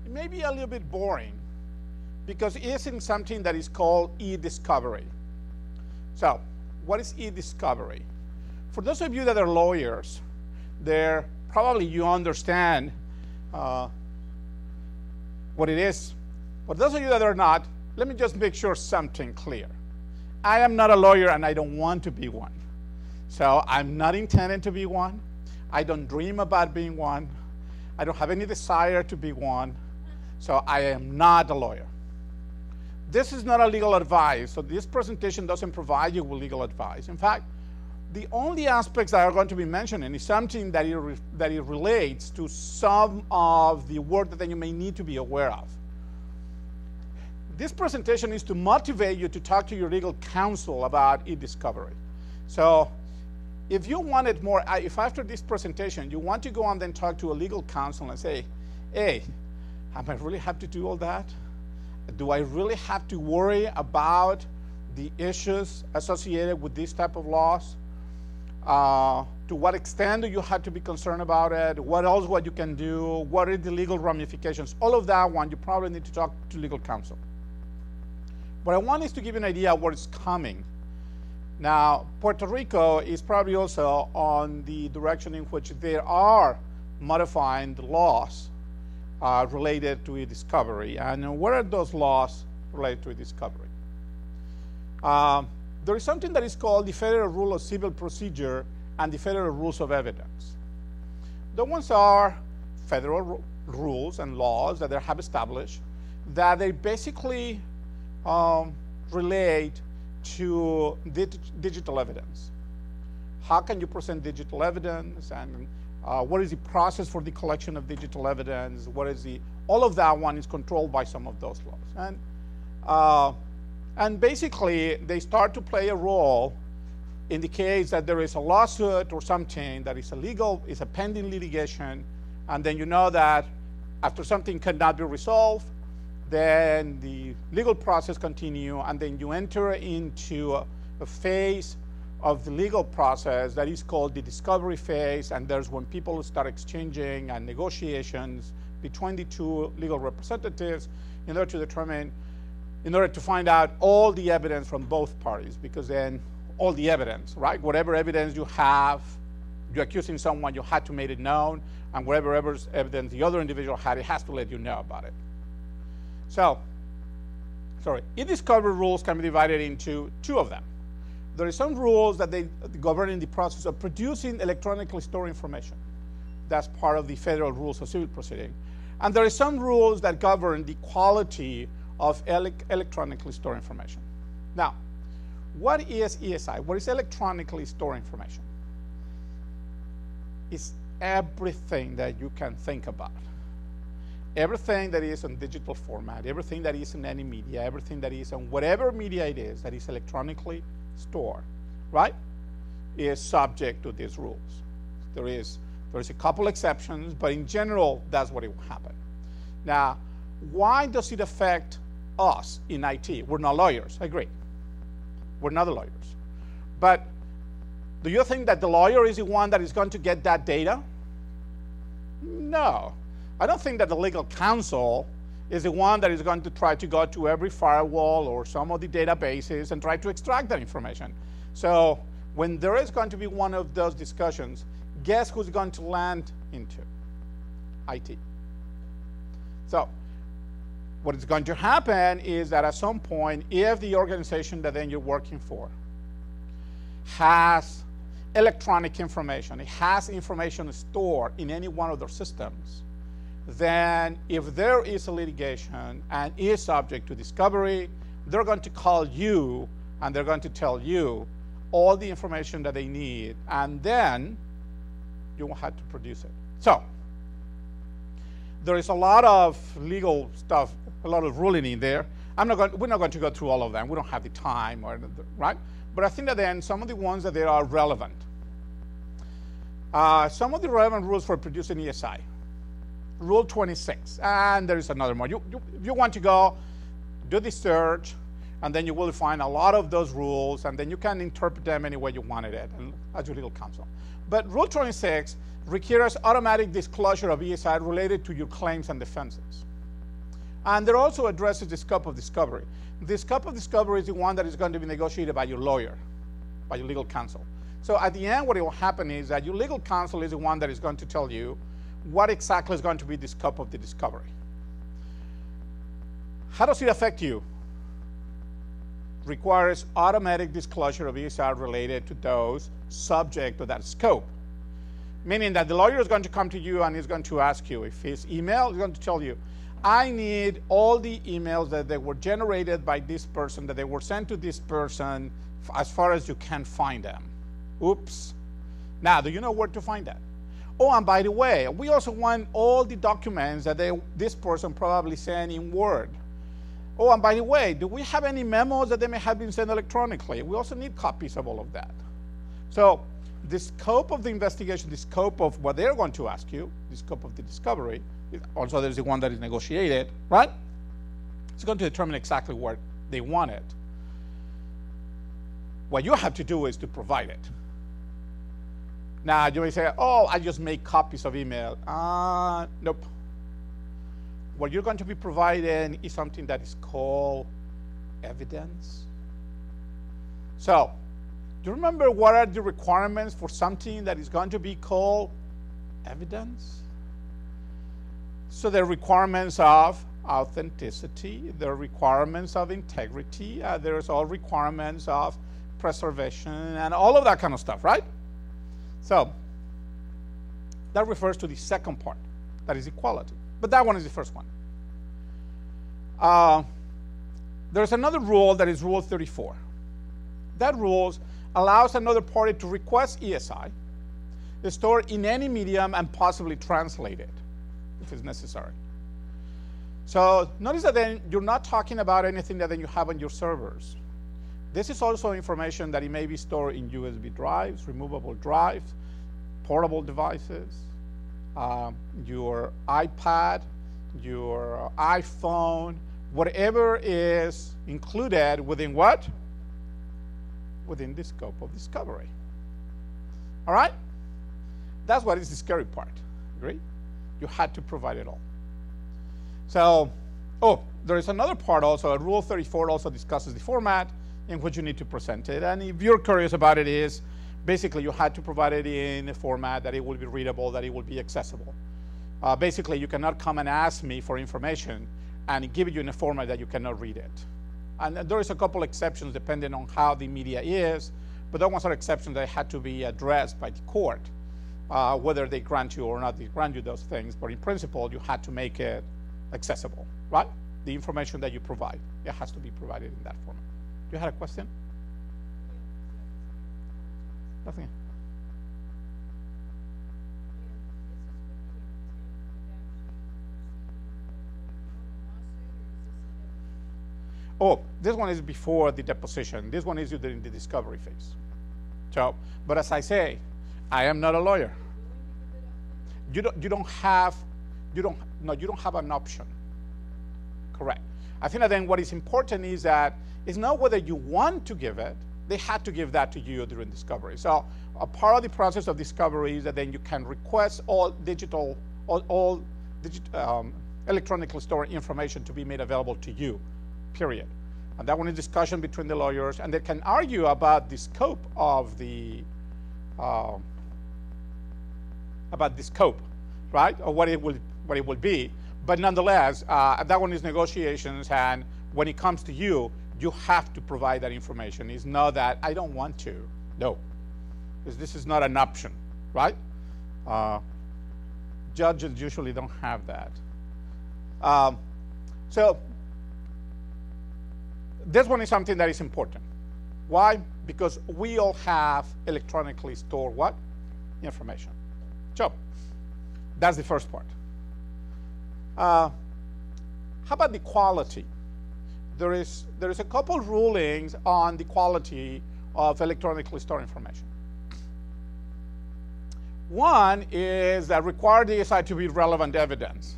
it may be a little bit boring because it isn't something that is called e-discovery. So, what is e-discovery? For those of you that are lawyers, probably you understand what it is. For those of you that are not, let me just make sure something clear. I am not a lawyer and I don't want to be one. So I'm not intending to be one. I don't dream about being one. I don't have any desire to be one. So I am not a lawyer. This is not a legal advice. So this presentation doesn't provide you with legal advice. In fact, the only aspects that are going to be mentioned is something that it relates to some of the work that you may need to be aware of. This presentation is to motivate you to talk to your legal counsel about e-discovery. So if you wanted more, if after this presentation you want to go and then talk to a legal counsel and say, hey, am I really have to do all that? Do I really have to worry about the issues associated with this type of laws? To what extent do you have to be concerned about it? What you can do? What are the legal ramifications? All of that one, you probably need to talk to legal counsel. What I want is to give you an idea of what is coming. Now, Puerto Rico is probably also on the direction in which they are modifying the laws related to e-discovery. And what are those laws related to e-discovery? There is something that is called the Federal Rule of Civil Procedure and the Federal Rules of Evidence. The ones are federal rules and laws that they have established that they basically relate to digital evidence. How can you present digital evidence, and what is the process for the collection of digital evidence? All of that one is controlled by some of those laws. And basically, they start to play a role in the case that there is a lawsuit or something that is illegal, is a pending litigation, and then you know that after something cannot be resolved, then the legal process continues, and then you enter into a phase of the legal process that is called the discovery phase, and there's when people start exchanging and negotiations between the two legal representatives in order to find out all the evidence from both parties, because then all the evidence, right? Whatever evidence you have, you're accusing someone, you had to make it known, and whatever evidence the other individual had, it has to let you know about it. So, e-discovery rules can be divided into two of them. There are some rules that they govern in the process of producing electronically stored information. That's part of the Federal Rules of Civil Proceeding. And there are some rules that govern the quality of electronically stored information. Now, what is ESI? What is electronically stored information? It's everything that you can think about. Everything that is in digital format, everything that is in any media, everything that is on whatever media it is that is electronically stored, right, is subject to these rules. There is a couple exceptions, but in general, that's what it will happen. Now, why does it affect us in IT? We're not lawyers, I agree. We're not the lawyers. But do you think that the lawyer is the one that is going to get that data? No. I don't think that the legal counsel is the one that is going to try to go to every firewall or some of the databases and try to extract that information. So when there is going to be one of those discussions, guess who's going to land into? IT. So what is going to happen is that at some point, if the organization that then you're working for has electronic information, it has information stored in any one of their systems, then if there is a litigation and is subject to discovery, they're going to call you and they're going to tell you all the information that they need, and then you will have to produce it. So there is a lot of legal stuff, a lot of ruling in there. We're not going to go through all of them. We don't have the time, right? But I think that then some of the ones that they are relevant. Some of the relevant rules for producing ESI. Rule 26, and there is another one. If you want to go, do the search, and then you will find a lot of those rules, and then you can interpret them any way you wanted it as your legal counsel. But Rule 26 requires automatic disclosure of ESI related to your claims and defenses. And there also addresses the scope of discovery. The scope of discovery is the one that is going to be negotiated by your lawyer, by your legal counsel. So at the end, what will happen is that your legal counsel is the one that is going to tell you what exactly is going to be the scope of the discovery. How does it affect you? Requires automatic disclosure of ESR related to those subject to that scope. Meaning that the lawyer is going to come to you and is going to ask you, if his email is going to tell you, I need all the emails that they were generated by this person, that they were sent to this person, as far as you can find them. Oops. Now, do you know where to find that? Oh, and by the way, we also want all the documents that this person probably sent in Word. Oh, and by the way, do we have any memos that they may have been sent electronically? We also need copies of all of that. So the scope of the investigation, the scope of what they're going to ask you, the scope of the discovery, also there's the one that is negotiated, right? It's going to determine exactly what they want it. What you have to do is to provide it. Now, you may say, oh, I just make copies of email. Nope. What you're going to be providing is something that is called evidence. So, do you remember what are the requirements for something that is going to be called evidence? So there are requirements of authenticity, there are requirements of integrity, there's all requirements of preservation, and all of that kind of stuff, right? So that refers to the second part, that is equality. But that one is the first one. There's another rule that is Rule 34. That rule allows another party to request ESI, store in any medium, and possibly translate it if it's necessary. So notice that then you're not talking about anything that then you have on your servers. This is also information that it may be stored in USB drives, removable drives, portable devices, your iPad, your iPhone, whatever is included within what? Within the scope of discovery. All right? That's what is the scary part. Agree? You had to provide it all. So, there is another part also. Rule 34 also discusses the format in which you need to present it. And if you're curious about it, is basically you had to provide it in a format that it will be readable, that it will be accessible. Basically, you cannot come and ask me for information and give it you in a format that you cannot read it. And there is a couple exceptions depending on how the media is, but those are exceptions that had to be addressed by the court, whether they grant you or not they grant you those things. But in principle, you had to make it accessible, right? The information that you provide, it has to be provided in that format. You had a question? Nothing. Oh, this one is before the deposition. This one is during the discovery phase. So, but as I say, I am not a lawyer. You don't have an option. Correct. I think that then what is important is that it's not whether you want to give it, they had to give that to you during discovery. So a part of the process of discovery is that then you can request all electronically stored information to be made available to you, period. And that one is discussion between the lawyers, and they can argue about the scope of the, right? Or what it will be. But nonetheless, that one is negotiations, and when it comes to you, you have to provide that information. It's not that I don't want to. No, because this is not an option, right? Judges usually don't have that. So this one is something that is important. Why? Because we all have electronically stored what? Information. So that's the first part. How about the quality? There is a couple rulings on the quality of electronically stored information. One is that required ESI to be relevant evidence.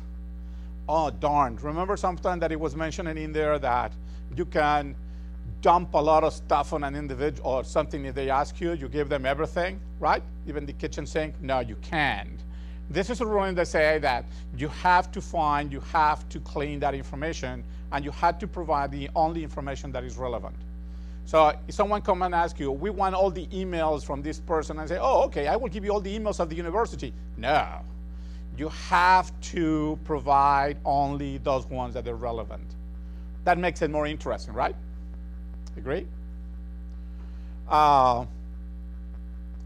Oh, darn. Remember something that it was mentioning in there that you can dump a lot of stuff on an individual or something if they ask you, you give them everything, right? Even the kitchen sink? No, you can't. This is a ruling that says that you have to find, you have to clean that information, and you have to provide the only information that is relevant. So if someone come and ask you, we want all the emails from this person, and say, oh, okay, I will give you all the emails of the university. No, you have to provide only those ones that are relevant. That makes it more interesting, right? Agree?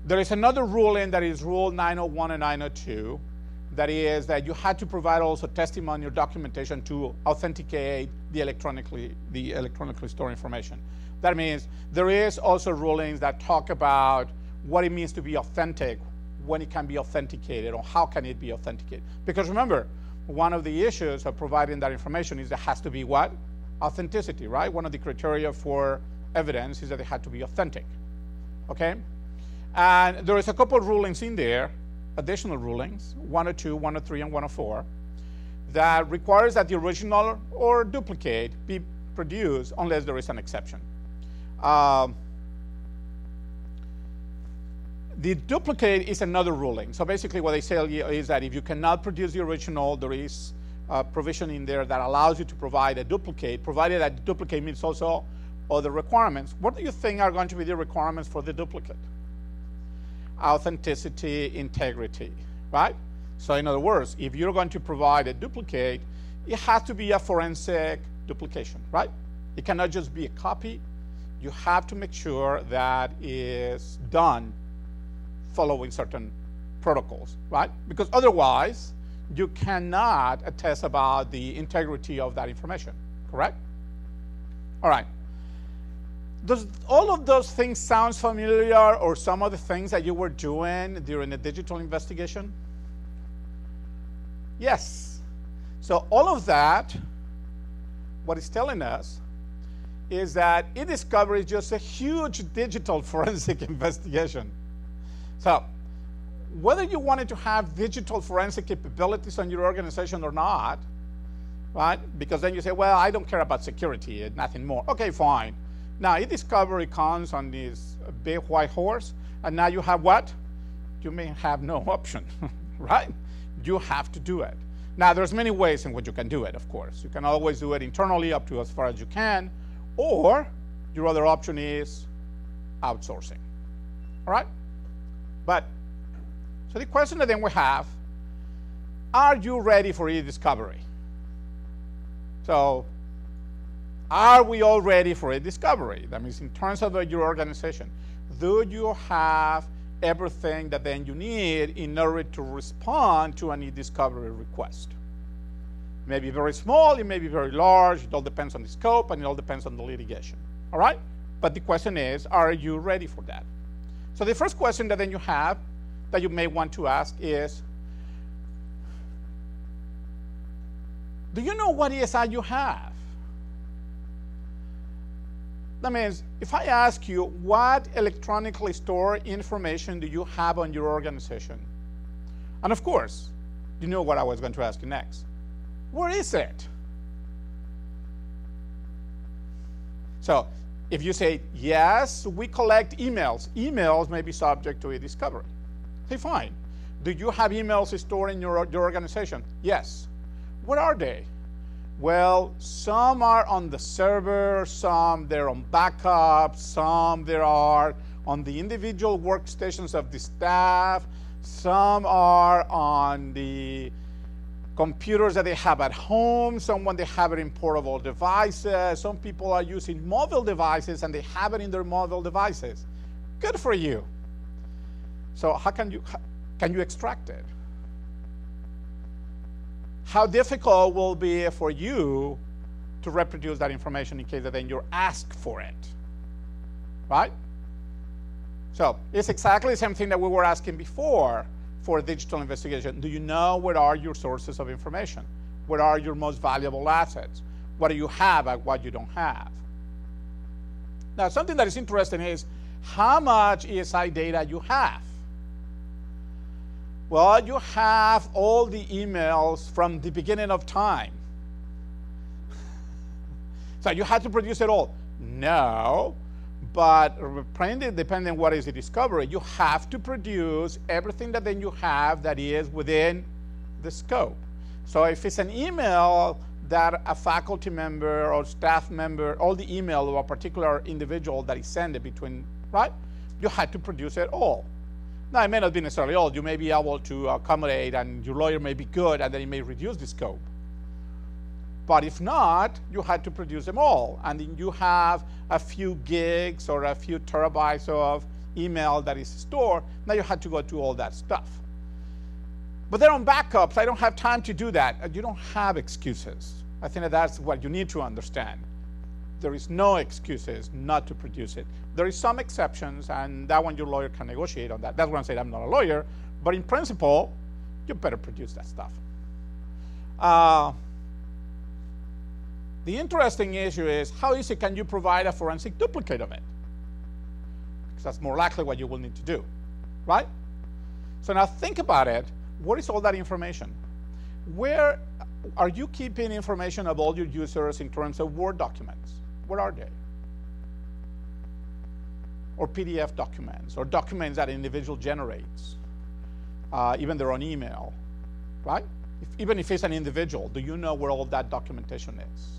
There is another ruling that is Rule 901 and 902, that is that you had to provide also testimony or documentation to authenticate the electronically stored information. That means there is also rulings that talk about what it means to be authentic, when it can be authenticated, or how can it be authenticated. Because remember, one of the issues of providing that information is there has to be what? Authenticity, right? One of the criteria for evidence is that it had to be authentic, okay? And there is a couple of rulings in there, additional rulings, 102, 103, and 104, that requires that the original or duplicate be produced unless there is an exception. The duplicate is another ruling. So basically what they say is that if you cannot produce the original, there is a provision in there that allows you to provide a duplicate, provided that the duplicate meets also other requirements. What do you think are going to be the requirements for the duplicate? Authenticity, integrity, right? So in other words, if you're going to provide a duplicate, it has to be a forensic duplication, right? It cannot just be a copy. You have to make sure that is done following certain protocols, right? Because otherwise, you cannot attest about the integrity of that information, correct? All right. Does all of those things sound familiar, or some of the things that you were doing during the digital investigation? Yes. So all of that, what it's telling us is that e-discovery is just a huge digital forensic investigation. So whether you wanted to have digital forensic capabilities on your organization or not, right? Because then you say, well, I don't care about security and nothing more. Okay, fine. Now, e-discovery comes on this big white horse, and now you have what? You may have no option, right? You have to do it. Now, there's many ways in which you can do it, of course. You can always do it internally up to as far as you can, or your other option is outsourcing, all right? But, so the question that then we have, are you ready for e-discovery? So, are we all ready for e-discovery? That means in terms of your organization, do you have everything that then you need in order to respond to an e-discovery request? It may be very small, it may be very large, it all depends on the scope, and it all depends on the litigation, all right? But the question is, are you ready for that? So the first question that then you have, that you may want to ask is, do you know what ESI you have? That means, if I ask you, what electronically stored information do you have on your organization? And of course, you know what I was going to ask you next. Where is it? So, if you say, yes, we collect emails. Emails may be subject to e-discovery. Say, fine. Do you have emails stored in your organization? Yes. Where are they? Well, some are on the server, some they're on backup, some there are on the individual workstations of the staff, some are on the computers that they have at home, someone they have it in portable devices, some people are using mobile devices and they have it in their mobile devices. Good for you. So how can you extract it? How difficult will it be for you to reproduce that information in case that then you're asked for it, right? So it's exactly the same thing that we were asking before for a digital investigation. Do you know what are your sources of information? What are your most valuable assets? What do you have and what you don't have? Now, something that is interesting is how much ESI data you have. Well, you have all the emails from the beginning of time. So you had to produce it all. No, But depending on what is the discovery, you have to produce everything that then you have that is within the scope. So if it's an email that a faculty member or staff member, all the email of a particular individual that is sent between, right? You had to produce it all. Now, it may not be necessarily all. You may be able to accommodate, and your lawyer may be good, and then it may reduce the scope. But if not, you had to produce them all. And then you have a few gigs or a few terabytes of email that is stored. Now you had to go through all that stuff. But then on backups, I don't have time to do that. You don't have excuses. I think that's what you need to understand. There is no excuses not to produce it. There is some exceptions, and that one your lawyer can negotiate on that. That's why I say I'm not a lawyer. But in principle, you better produce that stuff. The interesting issue is how easy can you provide a forensic duplicate of it? Because that's more likely what you will need to do, right? So now think about it. What is all that information? Where are you keeping information of all your users in terms of Word documents? Where are they? Or PDF documents, or documents that an individual generates, even their own email, right? Even if it's an individual, do you know where all that documentation is?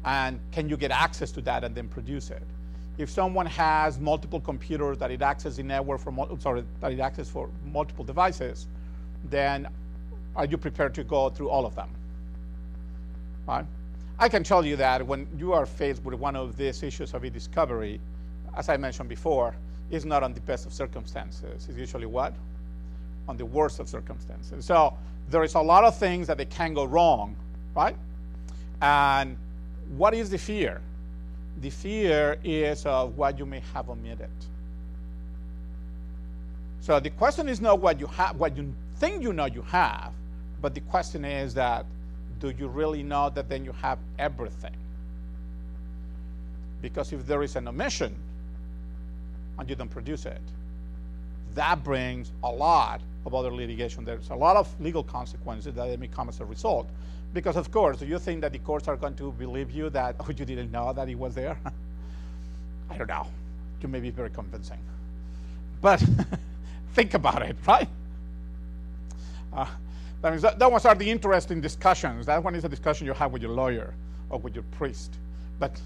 And can you get access to that and then produce it? If someone has multiple computers that it accesses the network for multiple devices, then are you prepared to go through all of them? Right? I can tell you that when you are faced with one of these issues of e-discovery, as I mentioned before, it's not on the best of circumstances. It's usually what? On the worst of circumstances. So there is a lot of things that they can go wrong, right? And what is the fear? The fear is of what you may have omitted. So the question is not what you have, what you think you know you have, but the question is that, do you really know that then you have everything? Because if there is an omission and you don't produce it, that brings a lot of other litigation. There's a lot of legal consequences that may come as a result. Because of course, do you think that the courts are going to believe you that, oh, you didn't know that it was there? I don't know. You may be very convincing. But think about it, right? That ones are the interesting discussions. That one is a discussion you have with your lawyer or with your priest. But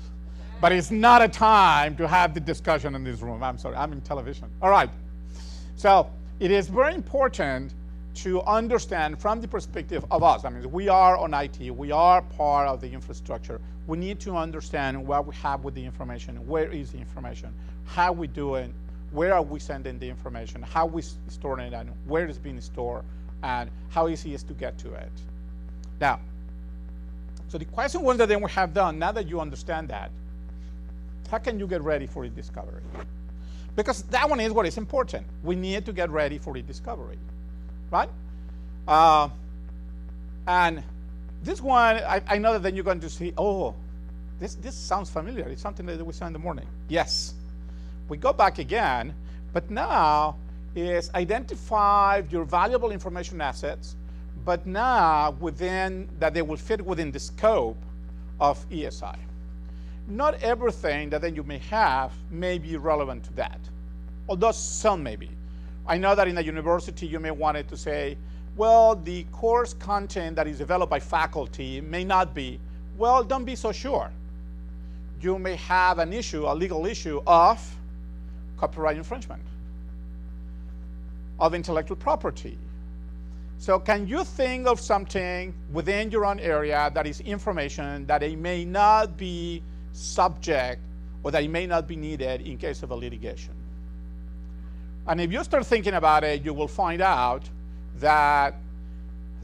it's not a time to have the discussion in this room. I'm sorry, I'm in television. All right. So it is very important to understand from the perspective of us. I mean, we are on IT. We are part of the infrastructure. We need to understand what we have with the information. Where is the information? How we do it? Where are we sending the information? How we storing it, and where it's being stored, and how easy it is to get to it. Now, so the question was that then we have done, now that you understand that, how can you get ready for e-discovery? Because that one is what is important. We need to get ready for e-discovery, right? And this one, I know that then you're going to see, oh, this sounds familiar. It's something that we saw in the morning. Yes. We go back again, but now is identify your valuable information assets, but now within that they will fit within the scope of ESI. Not everything that then you may have may be relevant to that, although some may be. I know that in a university you may want it to say, well, the course content that is developed by faculty may not be. Well, don't be so sure. You may have an issue, a legal issue of copyright infringement, of intellectual property. So can you think of something within your own area that is information that it may not be subject or that it may not be needed in case of a litigation? And if you start thinking about it, you will find out that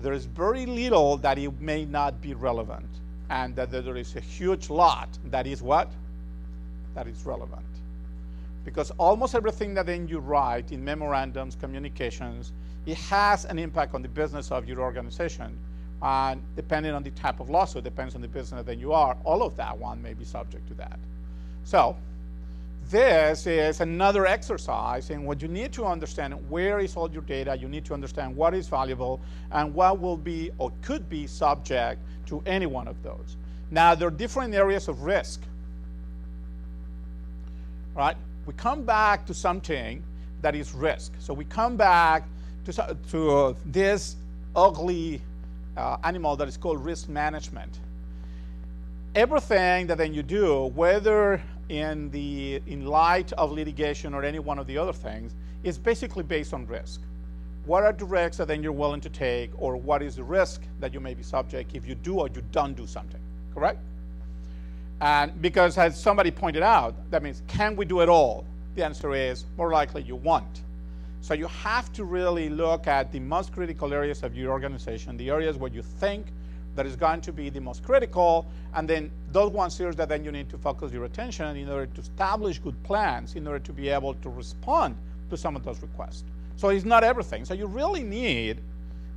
there is very little that it may not be relevant, and that there is a huge lot that is what? That is relevant. Because almost everything that then you write in memorandums, communications, it has an impact on the business of your organization. And depending on the type of lawsuit, depends on the business that you are, all of that one may be subject to that. So this is another exercise in what you need to understand. Where is all your data? You need to understand what is valuable and what will be or could be subject to any one of those. Now, there are different areas of risk. right? We come back to something that is risk. So we come back to this ugly animal that is called risk management. Everything that then you do, whether in light of litigation or any one of the other things, is basically based on risk. What are the risks that then you're willing to take, or what is the risk that you may be subject if you do or you don't do something, correct? And because, as somebody pointed out, that means, can we do it all? The answer is, more likely you won't. So you have to really look at the most critical areas of your organization, the areas where you think that is going to be the most critical, and then those ones here that then you need to focus your attention in order to establish good plans, in order to be able to respond to some of those requests. So it's not everything. So you really need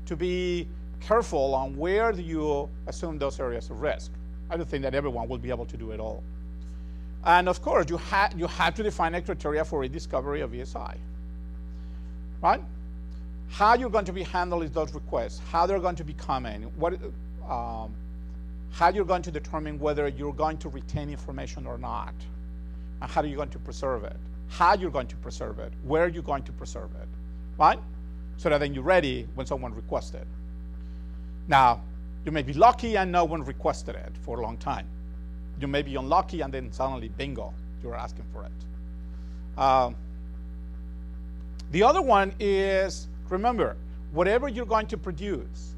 to be careful on where do you assume those areas of risk. I don't think that everyone will be able to do it all. And of course, you have to define a criteria for e-discovery of ESI, right? How you're going to be handling those requests, how they're going to be coming, how you're going to determine whether you're going to retain information or not, and how are you going to preserve it, how you're going to preserve it, where you're going to preserve it, right? So that then you're ready when someone requests it. Now, you may be lucky and no one requested it for a long time. You may be unlucky and then suddenly, bingo, you're asking for it. The other one is, remember, whatever you're going to produce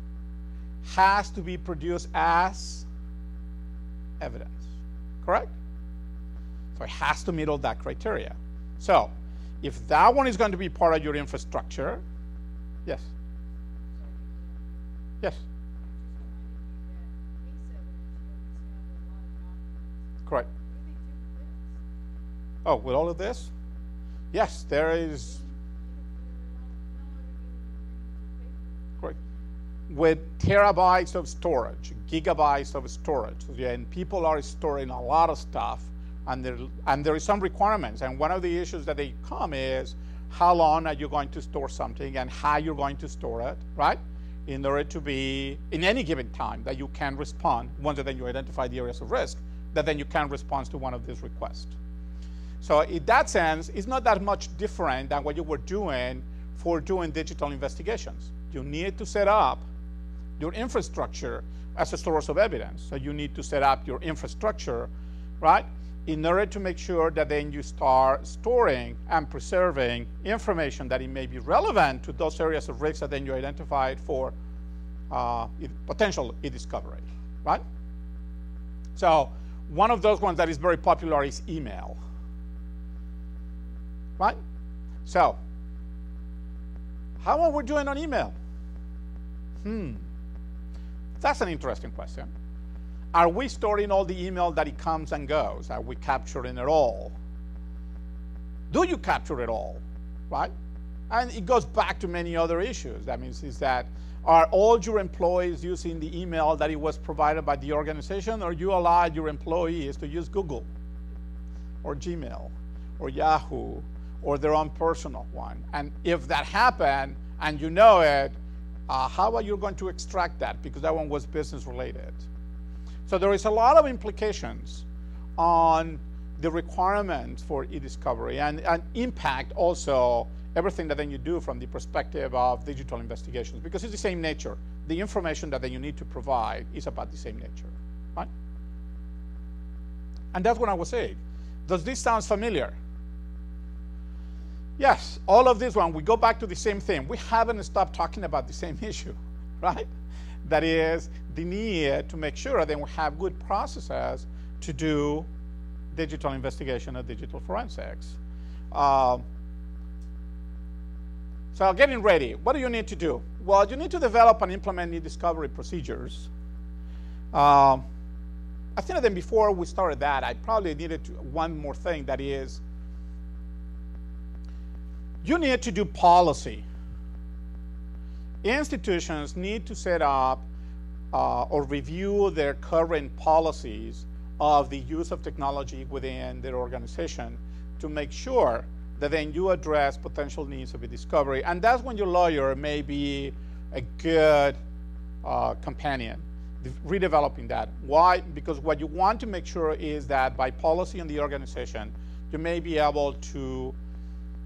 has to be produced as evidence, correct? So it has to meet all that criteria. So if that one is going to be part of your infrastructure, yes? Yes? Correct. Oh, with all of this? Yes, there is. Correct. With terabytes of storage, gigabytes of storage, and people are storing a lot of stuff, and there is some requirements. And one of the issues that they come is, how long are you going to store something and how you're going to store it, right? In order to be, in any given time, that you can respond, once that you identify the areas of risk, that then you can respond to one of these requests. So in that sense, it's not that much different than what you were doing for doing digital investigations. You need to set up your infrastructure as a source of evidence. So you need to set up your infrastructure, right, in order to make sure that then you start storing and preserving information that it may be relevant to those areas of risk that then you identified for potential e-discovery, right? So one of those ones that is very popular is email, right? So how are we doing on email? That's an interesting question. Are we storing all the email that it comes and goes? Are we capturing it all? Do you capture it all, right? And it goes back to many other issues. That means is that, are all your employees using the email that it was provided by the organization, or you allow your employees to use Google or Gmail or Yahoo or their own personal one? And if that happened and you know it, how are you going to extract that? Because that one was business related. So there is a lot of implications on the requirements for e-discovery and impact also everything that then you do from the perspective of digital investigations, because it's the same nature. The information that then you need to provide is about the same nature, right? And that's what I was saying. Does this sound familiar? Yes, all of this one, we go back to the same thing. We haven't stopped talking about the same issue, right? That is the need to make sure that we have good processes to do digital investigation and digital forensics. So getting ready, what do you need to do? Well, you need to develop and implement e-discovery procedures. I think that then before we started that, I probably needed one more thing, that is, you need to do policy. Institutions need to set up or review their current policies of the use of technology within their organization to make sure that then you address potential needs of e-discovery. And that's when your lawyer may be a good companion, redeveloping that. Why? Because what you want to make sure is that by policy in the organization, you may be able to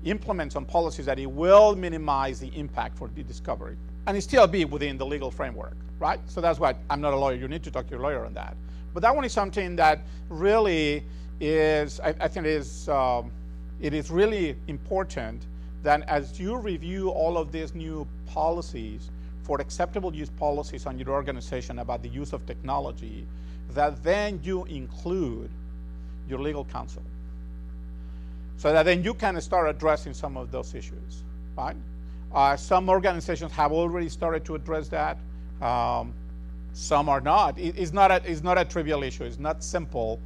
implement some policies that it will minimize the impact for the discovery and it still be within the legal framework, right? So that's why I'm not a lawyer. You need to talk to your lawyer on that. But that one is something that really is, I think it is really important that as you review all of these new policies for acceptable use policies on your organization about the use of technology, that then you include your legal counsel. So that then you can start addressing some of those issues, right? Some organizations have already started to address that. Some are not. It's not a trivial issue. It's not simple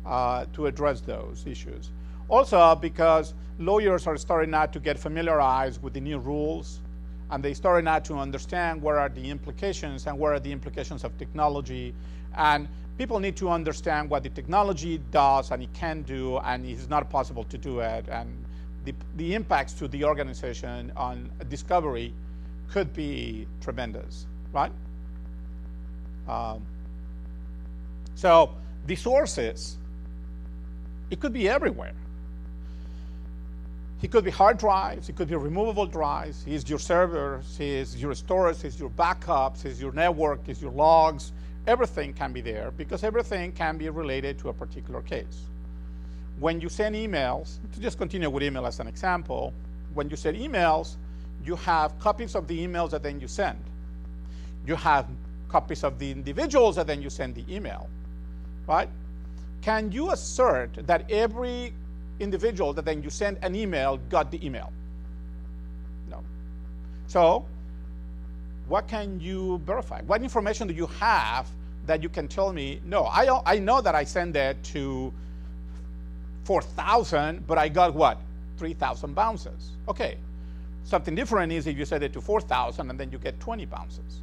to address those issues. Also, because lawyers are starting now to get familiarized with the new rules, and they started now to understand what are the implications and what are the implications of technology. And people need to understand what the technology does and it can do, and it's not possible to do it. And the impacts to the organization on discovery could be tremendous, right? So the sources, it could be everywhere. It could be hard drives, it could be removable drives, it's your servers, it's your storage, it's your backups, it's your network, it's your logs. Everything can be there because everything can be related to a particular case. When you send emails, to just continue with email as an example, when you send emails, you have copies of the emails that then you send. You have copies of the individuals that then you send the email, right? Can you assert that every individual that then you send an email got the email? No. So what can you verify? What information do you have that you can tell me, no, I know that I sent it to 4,000, but I got what? 3,000 bounces. Okay. Something different is if you send it to 4,000 and then you get 20 bounces.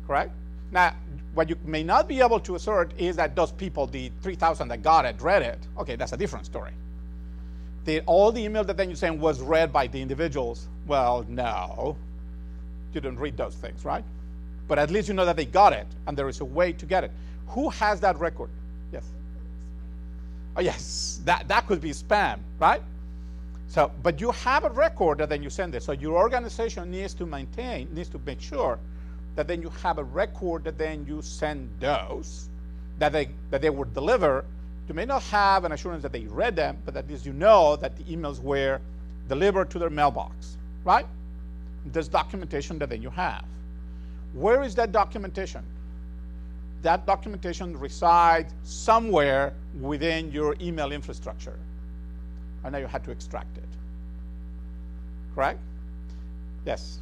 Correct? Now, what you may not be able to assert is that those people, the 3,000 that got it, read it. Okay, that's a different story. All the email that then you sent was read by the individuals. Well, no. You don't read those things, right? But at least you know that they got it, and there is a way to get it. Who has that record? Yes. Oh, yes. That could be spam, right? So, but you have a record that then you send it. So your organization needs to make sure that then you have a record that then you send those, that they were delivered. You may not have an assurance that they read them, but at least you know that the emails were delivered to their mailbox, right? There's documentation that then you have. Where is that documentation? That documentation resides somewhere within your email infrastructure. And now you had to extract it. Correct? Yes.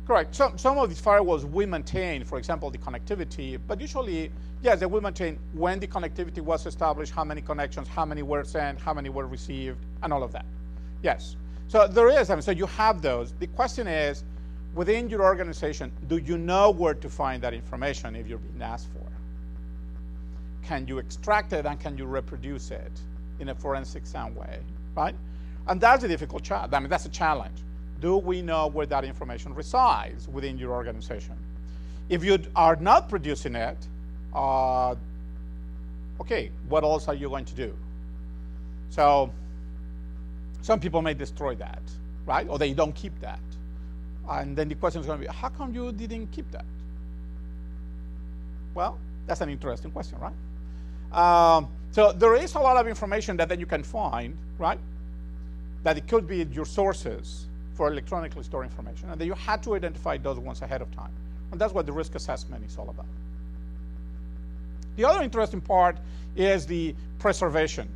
Correct. Some of these firewalls we maintain, for example, the connectivity, but usually, yes, they will maintain when the connectivity was established, how many connections, how many were sent, how many were received, and all of that. Yes. So there is, so you have those. The question is, within your organization, do you know where to find that information if you're being asked for? Can you extract it and can you reproduce it in a forensic sound way, right? And that's a difficult challenge. I mean, that's a challenge. Do we know where that information resides within your organization? If you are not producing it, okay, what else are you going to do? So some people may destroy that, right? Or they don't keep that. And then the question is going to be, how come you didn't keep that? Well, that's an interesting question, right? So there is a lot of information that then you can find, right? That it could be your sources for electronically stored information, and then you had to identify those ones ahead of time. And that's what the risk assessment is all about. The other interesting part is the preservation.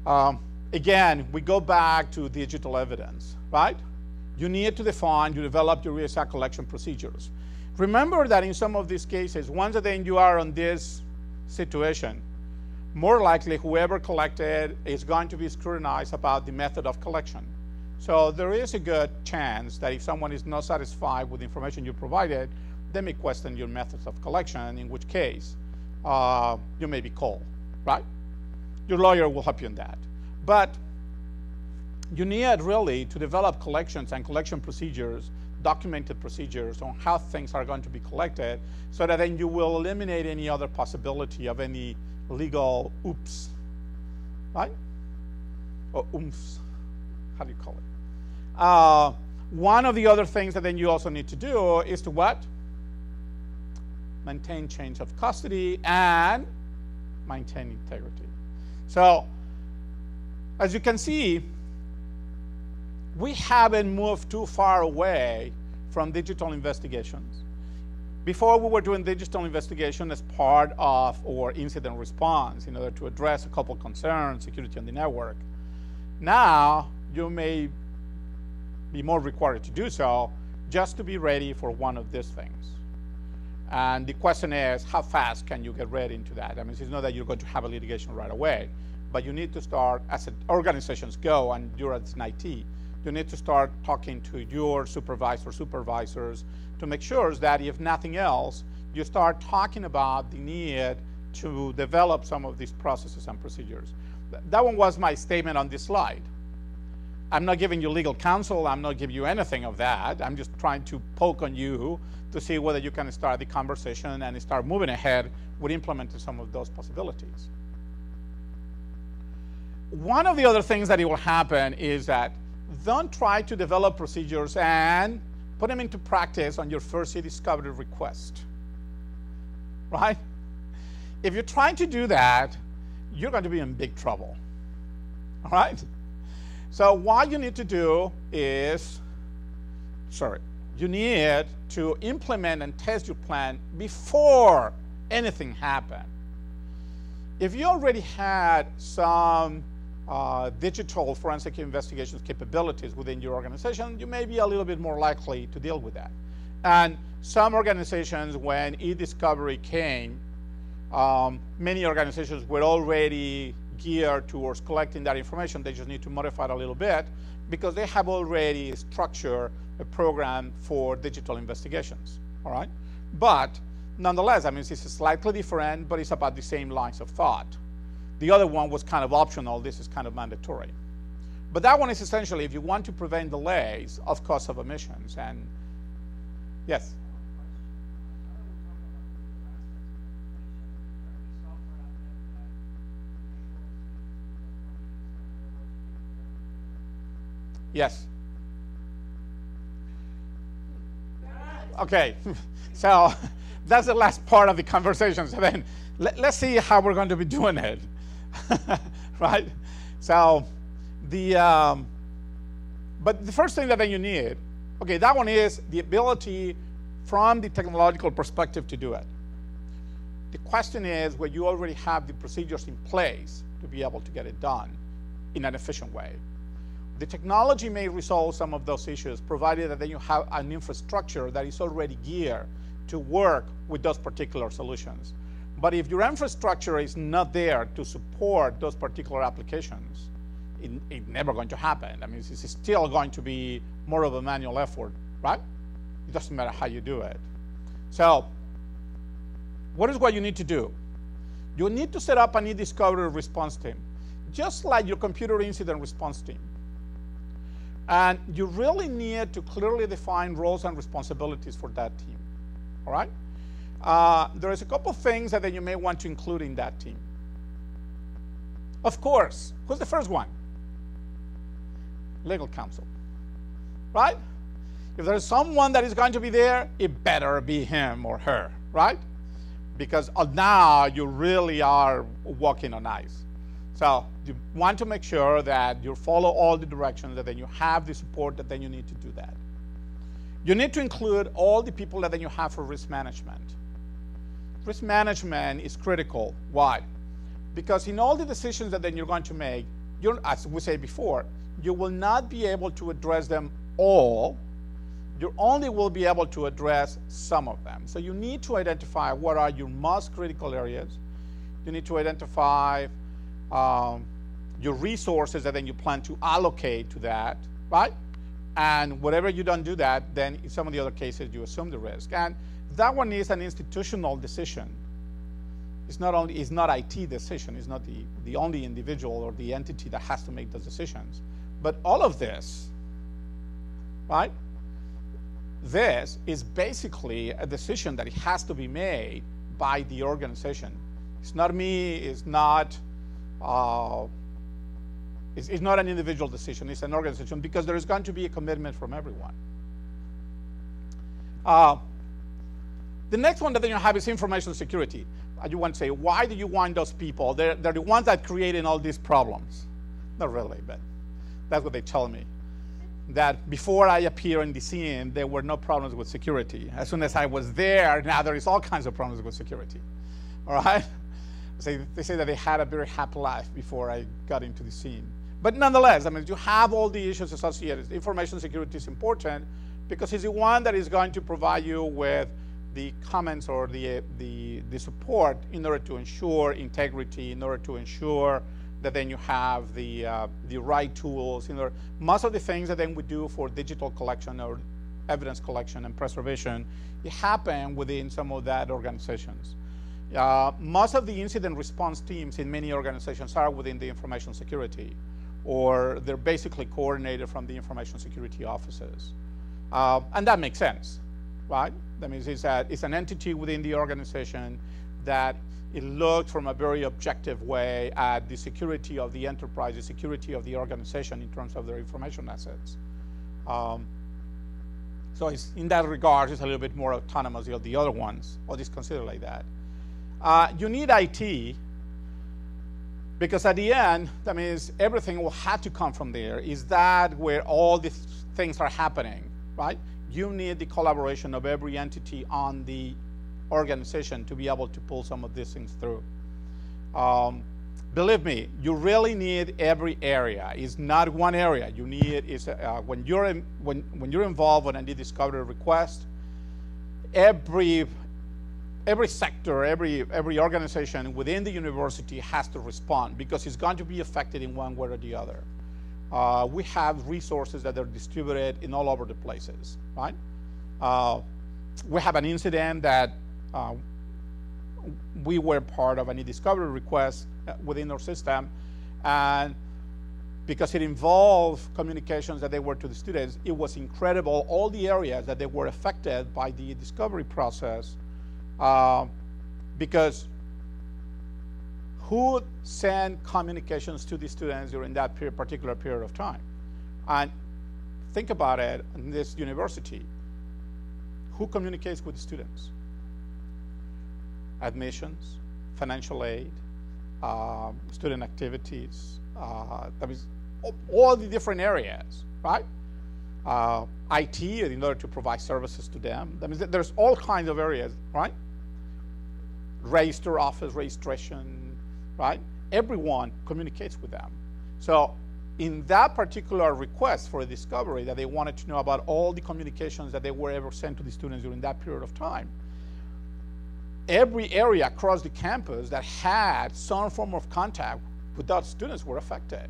Again, we go back to digital evidence, right? You need to define, you develop your ESA collection procedures. Remember that in some of these cases, once then you are on this situation, more likely whoever collected is going to be scrutinized about the method of collection. So there is a good chance that if someone is not satisfied with the information you provided, they may question your methods of collection, in which case you may be called, right? Your lawyer will help you in that. But you need really to develop collections and collection procedures, documented procedures on how things are going to be collected, so that then you will eliminate any other possibility of any legal oops, right? Or oomphs, how do you call it? One of the other things that then you also need to do is to what? Maintain change of custody and maintain integrity. So, as you can see, we haven't moved too far away from digital investigations. Before, we were doing digital investigation as part of our incident response in order to address a couple concerns, security on the network. Now, you may be more required to do so just to be ready for one of these things. And the question is, how fast can you get ready into that? I mean, it's not that you're going to have a litigation right away, but you need to start, as organizations go, and you're as an IT, you need to start talking to your supervisors to make sure that if nothing else, you start talking about the need to develop some of these processes and procedures. That one was my statement on this slide. I'm not giving you legal counsel. I'm not giving you anything of that. I'm just trying to poke on you to see whether you can start the conversation and start moving ahead with implementing some of those possibilities. One of the other things that will happen is that don't try to develop procedures and put them into practice on your first e-discovery request, right? If you're trying to do that, you're going to be in big trouble, all right? So what you need to do is, you need to implement and test your plan before anything happens. If you already had some digital forensic investigations capabilities within your organization, you may be a little bit more likely to deal with that. And some organizations, when e-discovery came, many organizations were already geared towards collecting that information. They just need to modify it a little bit because they have already structured a program for digital investigations, all right? But nonetheless, I mean, it's slightly different, but it's about the same lines of thought. The other one was kind of optional. This is kind of mandatory. But that one is essentially if you want to prevent delays of cost of omissions. And yes? Yes. Okay, so that's the last part of the conversation. So then let's see how we're going to be doing it, right? So but the first thing that you need, okay, that one is the ability from the technological perspective to do it. The question is whether you already have the procedures in place to be able to get it done in an efficient way. The technology may resolve some of those issues, provided that then you have an infrastructure that is already geared to work with those particular solutions. But if your infrastructure is not there to support those particular applications, it's never going to happen. I mean, it's still going to be more of a manual effort, right? It doesn't matter how you do it. So what is what you need to do? You need to set up an e-discovery response team, just like your computer incident response team. And you really need to clearly define roles and responsibilities for that team, all right? There is a couple of things that you may want to include in that team. Of course, who's the first one? Legal counsel, right? If there's someone that is going to be there, it better be him or her, right? Because now you really are walking on ice. So you want to make sure that you follow all the directions, that then you have the support that then you need to do that. You need to include all the people that then you have for risk management. Risk management is critical. Why? Because in all the decisions that then you're going to make, as we said before, you will not be able to address them all. You only will be able to address some of them. So you need to identify what are your most critical areas. You You need to identify your resources that then you plan to allocate to that, right? And whatever you don't do that, then in some of the other cases, you assume the risk. And that one is an institutional decision. It's not IT decision. It's not the only individual or the entity that has to make those decisions. But all of this, right? This is basically a decision that it has to be made by the organization. It's not me. It's not. It's not an individual decision. It's an organization because there is going to be a commitment from everyone. The next one that you have is information security. You want to say, why do you want those people? They're the ones that creating all these problems. Not really, but that's what they tell me. That before I appear in the scene, there were no problems with security. As soon as I was there, now there is all kinds of problems with security. All right? They say that they had a very happy life before I got into the scene. But nonetheless, I mean, you have all the issues associated. Information security is important because it's the one that is going to provide you with the comments or the support in order to ensure integrity, in order to ensure that then you have the right tools. Most of the things that then we do for digital collection or evidence collection and preservation, it happen within some of that organizations. Most of the incident response teams in many organizations are within the information security, or they're basically coordinated from the information security offices. And that makes sense, right? That means it's an entity within the organization that it looked from a very objective way at the security of the enterprise, the security of the organization in terms of their information assets. So it's, in that regard, it's a little bit more autonomous than the other ones, or just considered like that. You need IT because at the end, that means everything will have to come from there. Is that where all these things are happening, right? You need the collaboration of every entity on the organization to be able to pull some of these things through. Believe me, you really need every area. It's not one area. You need when you're involved in any discovery request, every sector, every organization within the university has to respond because it's going to be affected in one way or the other. We have resources that are distributed in all over the places, right? We have an incident that we were part of any discovery request within our system, and because it involved communications that they were to the students, it was incredible, all the areas that they were affected by the discovery process, because who sent communications to the students during that particular period of time? And think about it, in this university, who communicates with the students? Admissions, financial aid, student activities, that means all the different areas, right? IT in order to provide services to them. That means that there's all kinds of areas, right? Register office registration, right? Everyone communicates with them. So in that particular request for a discovery that they wanted to know about all the communications that they were ever sent to the students during that period of time, every area across the campus that had some form of contact with those students were affected.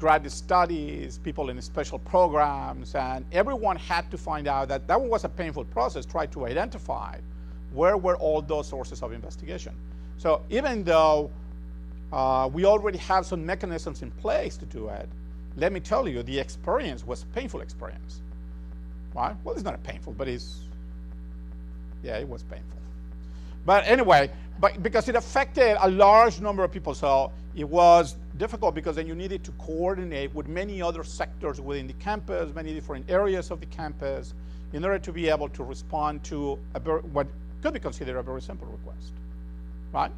Graduate studies, people in special programs, and everyone had to find out that that was a painful process, try to identify where were all those sources of investigation. So even though we already have some mechanisms in place to do it, let me tell you, the experience was a painful experience, right? Well, it's not a painful, but yeah, it was painful. But anyway, because it affected a large number of people, so it was difficult because then you needed to coordinate with many other sectors within the campus, many different areas of the campus, in order to be able to respond to what could be considered a very simple request, right?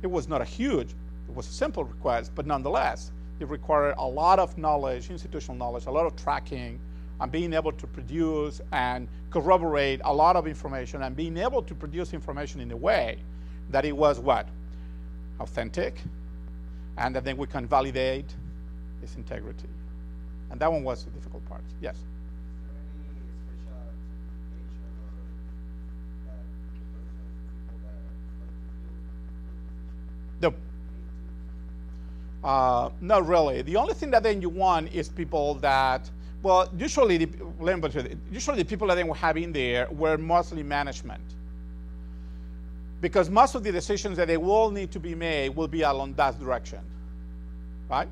It was not a huge, it was a simple request, but nonetheless, it required a lot of knowledge, institutional knowledge, a lot of tracking, and being able to produce and corroborate a lot of information, and being able to produce information in a way that it was what? Authentic, and that then we can validate its integrity. And that one was the difficult part. Yes? Is there any special certification or that the person, people that The, not really. The only thing that then you want is people that, well, usually the people that then we have in there were mostly management. Because most of the decisions that they will need to be made will be along that direction, right?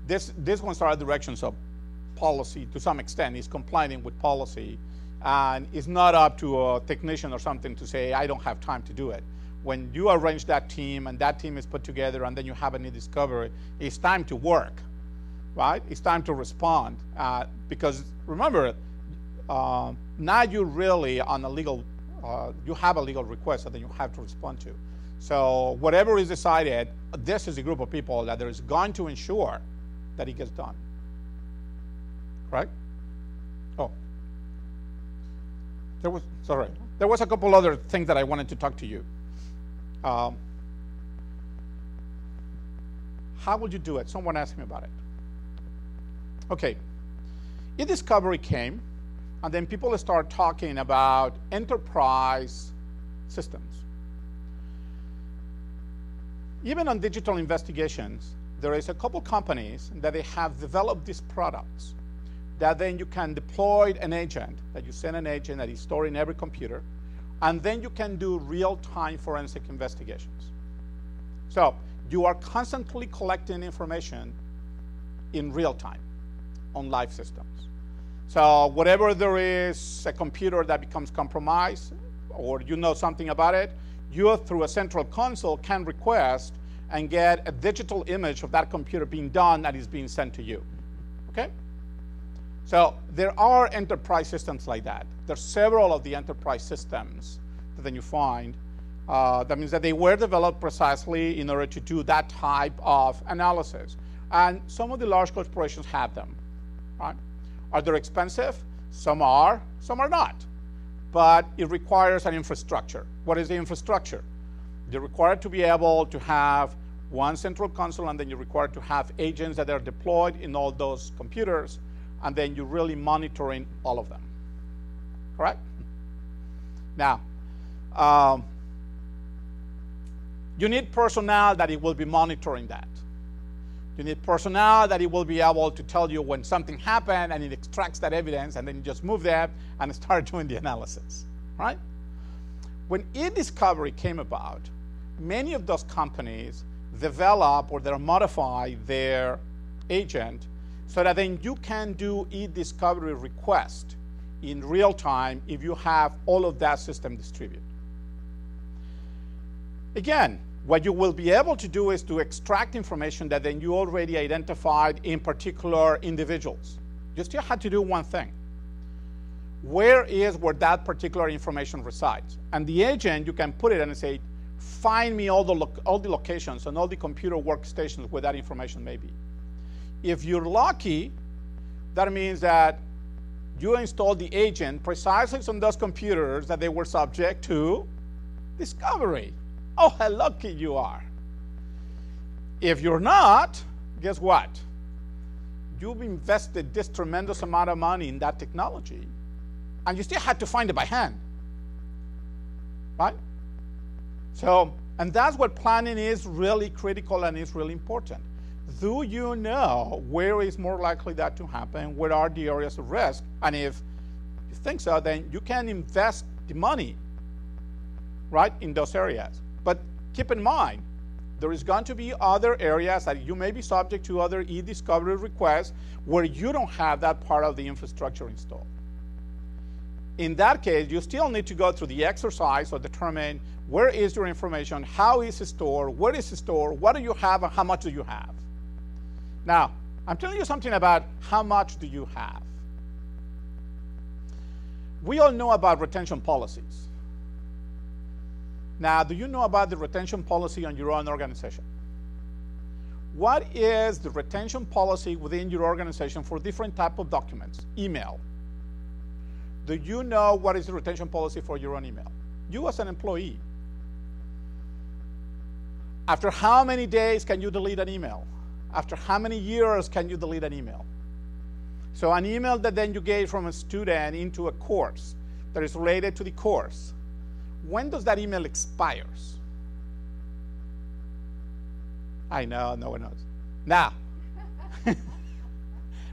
This ones are directions of policy to some extent. Is complying with policy, and it's not up to a technician or something to say, I don't have time to do it. When you arrange that team and that team is put together and then you have a new discovery, it's time to work, right? It's time to respond. Because remember, now you're really on a legal, you have a legal request that then you have to respond to. So whatever is decided, this is a group of people that is going to ensure that it gets done, correct? Oh, there was a couple other things that I wanted to talk to you. How would you do it? Someone asked me about it. Okay, e-discovery came, and then people start talking about enterprise systems. Even on digital investigations, there is a couple companies that they have developed these products that then you can deploy an agent, that you send an agent that is stored in every computer, and then you can do real-time forensic investigations. So you are constantly collecting information in real time on live systems. So whatever there is a computer that becomes compromised, or you know something about it, you through a central console can request and get a digital image of that computer being done and is being sent to you, okay? So there are enterprise systems like that. There's several of the enterprise systems that then you find. That means that they were developed precisely in order to do that type of analysis. And some of the large corporations have them, right? Are they expensive? Some are not. But it requires an infrastructure. What is the infrastructure? They're required to be able to have one central console, and then you're required to have agents that are deployed in all those computers, and then you're really monitoring all of them, correct? Now, you need personnel that it will be monitoring that. You need personnel that it will be able to tell you when something happened and it extracts that evidence, and then you just move that and start doing the analysis, right? When e-discovery came about, many of those companies develop or they modify their agent so that then you can do e-discovery request in real time if you have all of that system distributed. Again, what you will be able to do is to extract information that then you already identified in particular individuals. You still had to do one thing. Where that particular information resides? And the agent, you can put it and say, find me all the locations and all the computer workstations where that information may be. If you're lucky, that means that you installed the agent precisely on those computers that they were subject to discovery. Oh, how lucky you are. If you're not, guess what? You've invested this tremendous amount of money in that technology, and you still had to find it by hand, right? So, and that's what planning is really critical and is really important. Do you know where is more likely that to happen? Where are the areas of risk? And if you think so, then you can invest the money, right, in those areas. But keep in mind, there is going to be other areas that you may be subject to other e-discovery requests where you don't have that part of the infrastructure installed. In that case, you still need to go through the exercise of determine where is your information, how is it stored, where is it stored, what do you have, and how much do you have. Now, I'm telling you something about how much do you have. We all know about retention policies. Now, do you know about the retention policy on your own organization? What is the retention policy within your organization for different type of documents? Email. Do you know what is the retention policy for your own email? You as an employee. After how many days can you delete an email? After how many years can you delete an email? So an email that then you gave from a student into a course that is related to the course, when does that email expires? I know, no one knows. Now,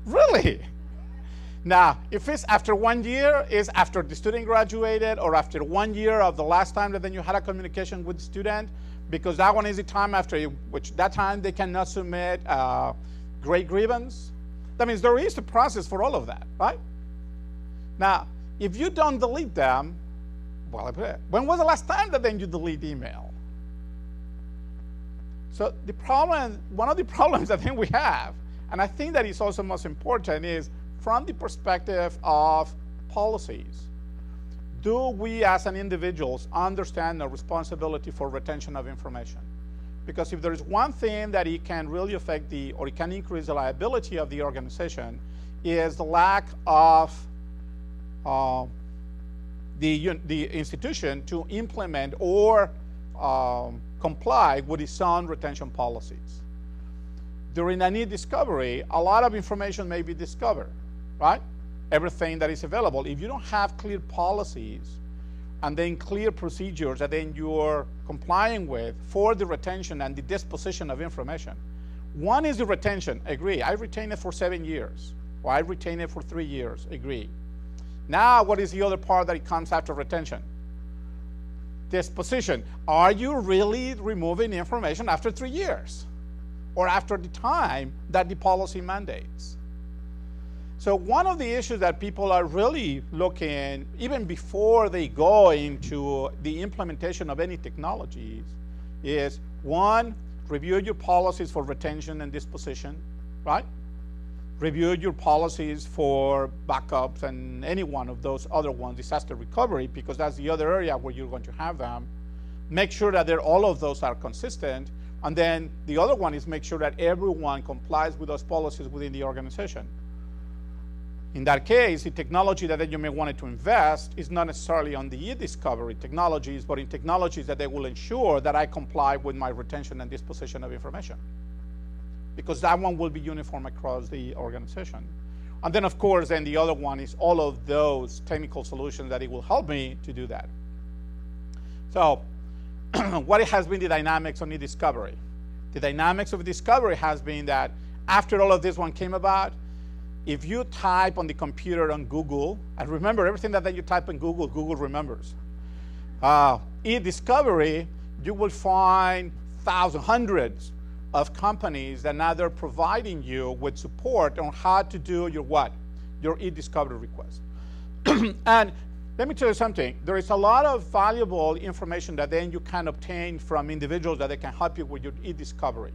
really? Now, if it's after 1 year, is after the student graduated or after 1 year of the last time that then you had a communication with the student, because that one is the time after which that time they cannot submit grade grievance. That means there is a process for all of that, right? Now, if you don't delete them, well, when was the last time that then you delete email? So the problem, one of the problems I think we have, and I think that is also most important, is from the perspective of policies. Do we as an individuals understand the responsibility for retention of information? Because if there is one thing that it can really affect or it can increase the liability of the organization, is the lack of the institution to implement or comply with its own retention policies. During an e-discovery, a lot of information may be discovered, right? Everything that is available. If you don't have clear policies and then clear procedures that then you're complying with for the retention and the disposition of information. One is the retention, agree. I retain it for 7 years, or I retain it for 3 years, agree. Now, what is the other part that it comes after retention? Disposition. Are you really removing information after 3 years? Or after the time that the policy mandates? So one of the issues that people are really looking, even before they go into the implementation of any technologies, is one, review your policies for retention and disposition, right? Review your policies for backups and any one of those other ones, disaster recovery, because that's the other area where you're going to have them. Make sure that all of those are consistent. And then the other one is make sure that everyone complies with those policies within the organization. In that case, the technology that you may want to invest is not necessarily on the e-discovery technologies, but in technologies that they will ensure that I comply with my retention and disposition of information. Because that one will be uniform across the organization. And then, of course, then the other one is all of those technical solutions that it will help me to do that. So, what has been the dynamics on e-discovery? The dynamics of discovery has been that after all of this one came about, if you type on the computer on Google, and remember everything that you type in Google, Google remembers. E-discovery, you will find thousands, hundreds of companies that now they're providing you with support on how to do your what? Your e-discovery request. And let me tell you something. There is a lot of valuable information that then you can obtain from individuals that they can help you with your e-discovery.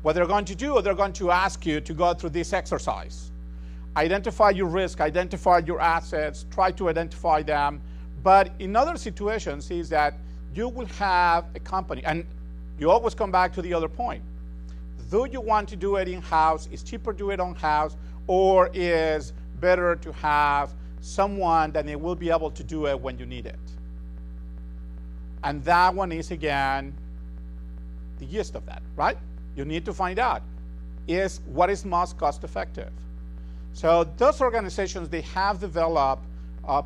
What they're going to do, they're going to ask you to go through this exercise. Identify your risk, identify your assets, try to identify them. But in other situations is that you will have a company, and you always come back to the other point. Do you want to do it in-house? Is cheaper to do it in-house? Or is better to have someone that they will be able to do it when you need it? And that one is, again, the gist of that, right? You need to find out what is most cost effective. So those organizations, they have developed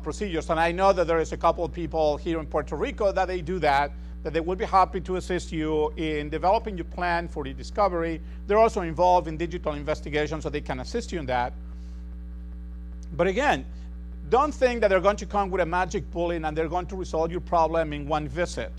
procedures, and I know that there is a couple of people here in Puerto Rico that they do that they would be happy to assist you in developing your plan for the discovery. They're also involved in digital investigations, so they can assist you in that. But again, don't think that they're going to come with a magic bullet and they're going to resolve your problem in one visit.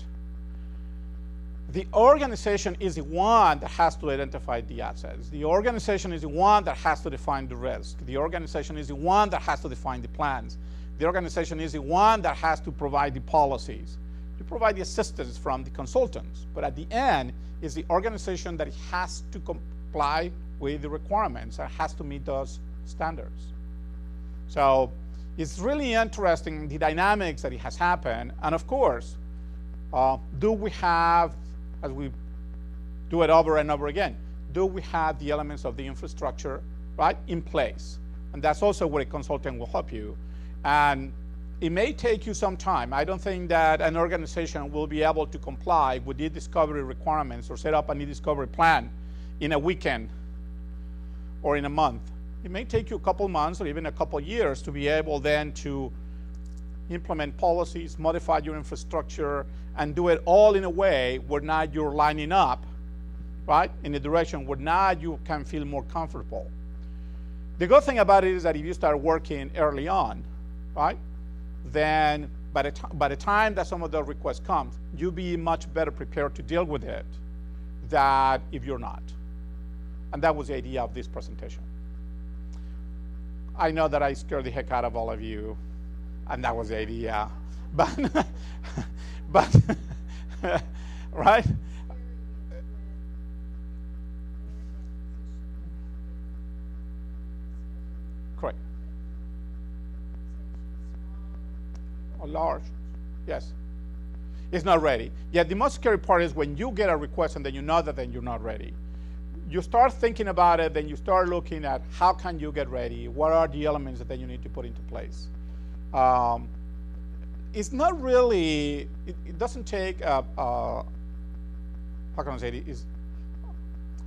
The organization is the one that has to identify the assets. The organization is the one that has to define the risk. The organization is the one that has to define the plans. The organization is the one that has to provide the policies. You provide the assistance from the consultants, but at the end, it's the organization that has to comply with the requirements and has to meet those standards. So it's really interesting the dynamics that it has happened, and of course, do we have, as we do it over and over again, do we have the elements of the infrastructure, right, in place? And that's also where a consultant will help you. And it may take you some time. I don't think that an organization will be able to comply with the discovery requirements or set up an e-discovery plan in a weekend or in a month. It may take you a couple months or even a couple years to be able then to implement policies, modify your infrastructure, and do it all in a way where now you're lining up right? In a direction where now you can feel more comfortable. The good thing about it is that if you start working early on, right, then by the time that some of the requests come, you'll be much better prepared to deal with it than if you're not. And that was the idea of this presentation. I know that I scared the heck out of all of you, and that was the idea. But, right? Correct. Or large, yes. It's not ready. Yeah, the most scary part is when you get a request and then you know that then you're not ready. You start thinking about it, then you start looking at how can you get ready, what are the elements that you need to put into place. It's not really, it doesn't take, how can I say it, is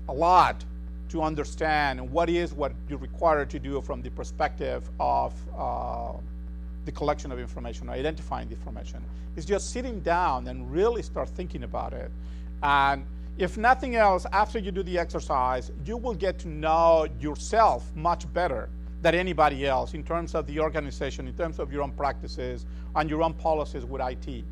a lot to understand what you require to do from the perspective of the collection of information, or identifying the information. It's just sitting down and really start thinking about it. And if nothing else, after you do the exercise, you will get to know yourself much better than anybody else in terms of the organization, in terms of your own practices, and your own policies with IT.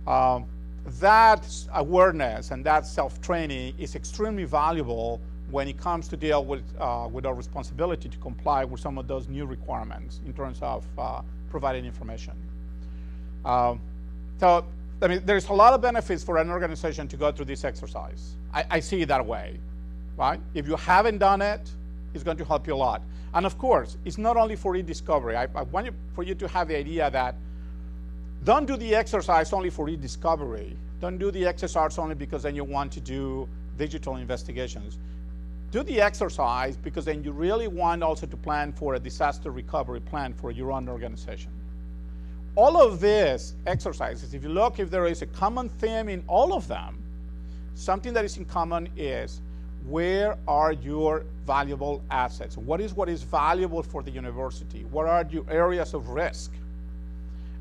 That awareness and that self-training is extremely valuable when it comes to deal with our responsibility to comply with some of those new requirements in terms of providing information. So, I mean, there's a lot of benefits for an organization to go through this exercise. I see it that way, right? If you haven't done it, it's going to help you a lot. And of course, it's not only for e-discovery. I want for you to have the idea that don't do the exercise only for e-discovery. Don't do the exercise only because then you want to do digital investigations. Do the exercise because then you really want also to plan for a disaster recovery plan for your own organization. All of these exercises, if you look, if there is a common theme in all of them, something that is in common is where are your valuable assets? What is valuable for the university? What are your areas of risk?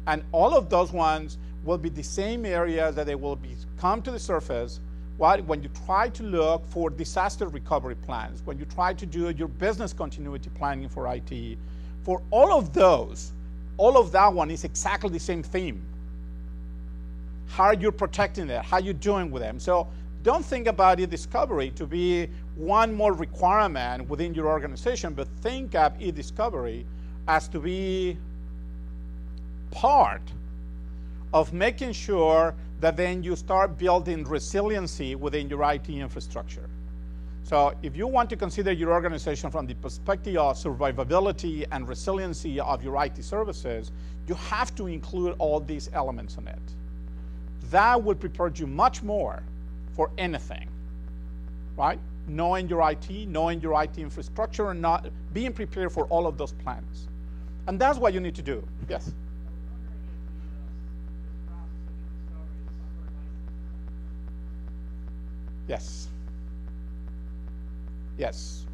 And all of those ones will be the same areas that they will come to the surface when you try to look for disaster recovery plans, when you try to do your business continuity planning for IT. For all of those, all of that one is exactly the same theme. How are you protecting it? How are you doing with them? So don't think about e-discovery to be one more requirement within your organization, but think of e-discovery as to be part of making sure that then you start building resiliency within your IT infrastructure. So if you want to consider your organization from the perspective of survivability and resiliency of your IT services, you have to include all these elements in it. That will prepare you much more for anything, right? Knowing your IT infrastructure, and not being prepared for all of those plans. And that's what you need to do. Yes? Yes. Yes.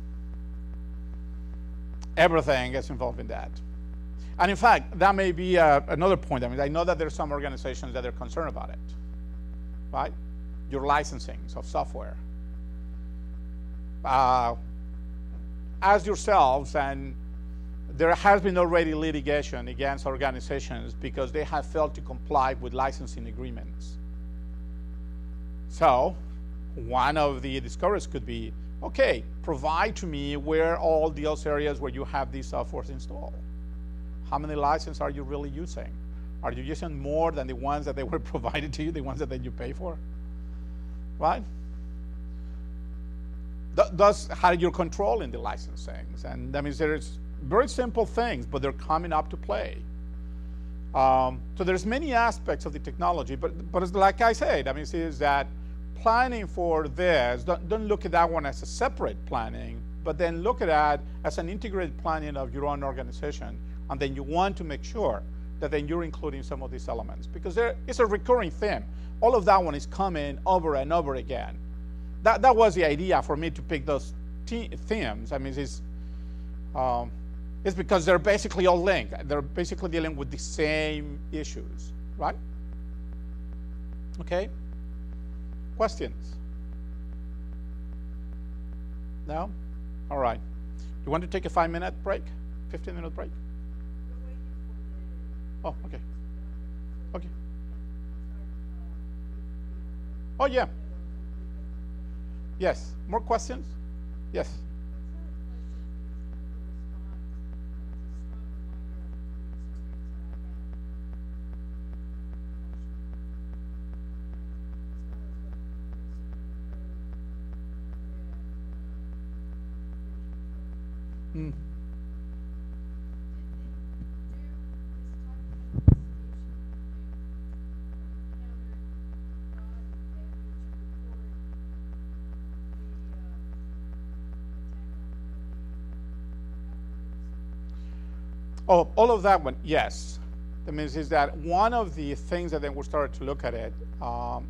Everything is involved in that. And in fact, that may be another point. I mean, I know that there's some organizations that are concerned about it, right? Your licensing of software. As yourselves, and there has been already litigation against organizations because they have failed to comply with licensing agreements. So, one of the discoveries could be, okay, provide to me where all those areas where you have these softwares installed. How many licenses are you really using? Are you using more than the ones that they were provided to you, the ones that you pay for? Right? That's how you're controlling the licensings. And that means there's very simple things, but they're coming up to play. So there's many aspects of the technology, but it's like I said, I mean, is that planning for this, don't look at that one as a separate planning, but then look at that as an integrated planning of your own organization. And then you want to make sure that then you're including some of these elements, because there is a recurring theme. All of that one is coming over and over again. That was the idea for me to pick those themes. I mean, it's because they're basically all linked. They're basically dealing with the same issues, right? Okay? Questions? No? All right. You want to take a 5-minute break? 15-minute break? Oh, okay. Okay. Oh, yeah. Yes. More questions? Yes. Mm. Oh, all of that one, yes. That means is that one of the things that then we started to look at it,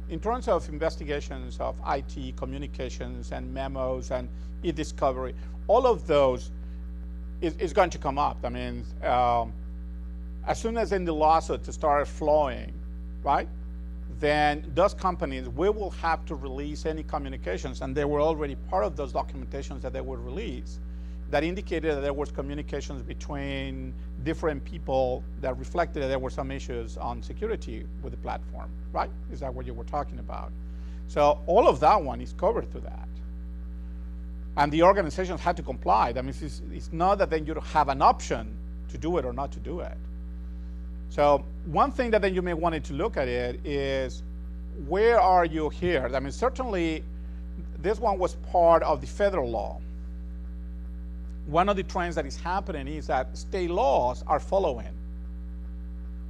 in terms of investigations of IT, communications, and memos, and e-discovery, all of those is going to come up. I mean, as soon as in the lawsuit started flowing, right, then those companies, we will have to release any communications, and they were already part of those documentations that they would release, that indicated that there was communications between different people that reflected that there were some issues on security with the platform, right? Is that what you were talking about? So all of that one is covered to that. And the organizations had to comply. That means it's not that then you have an option to do it or not to do it. So one thing that then you may want to look at it is, where are you here? I mean, certainly this one was part of the federal law. One of the trends that is happening is that state laws are following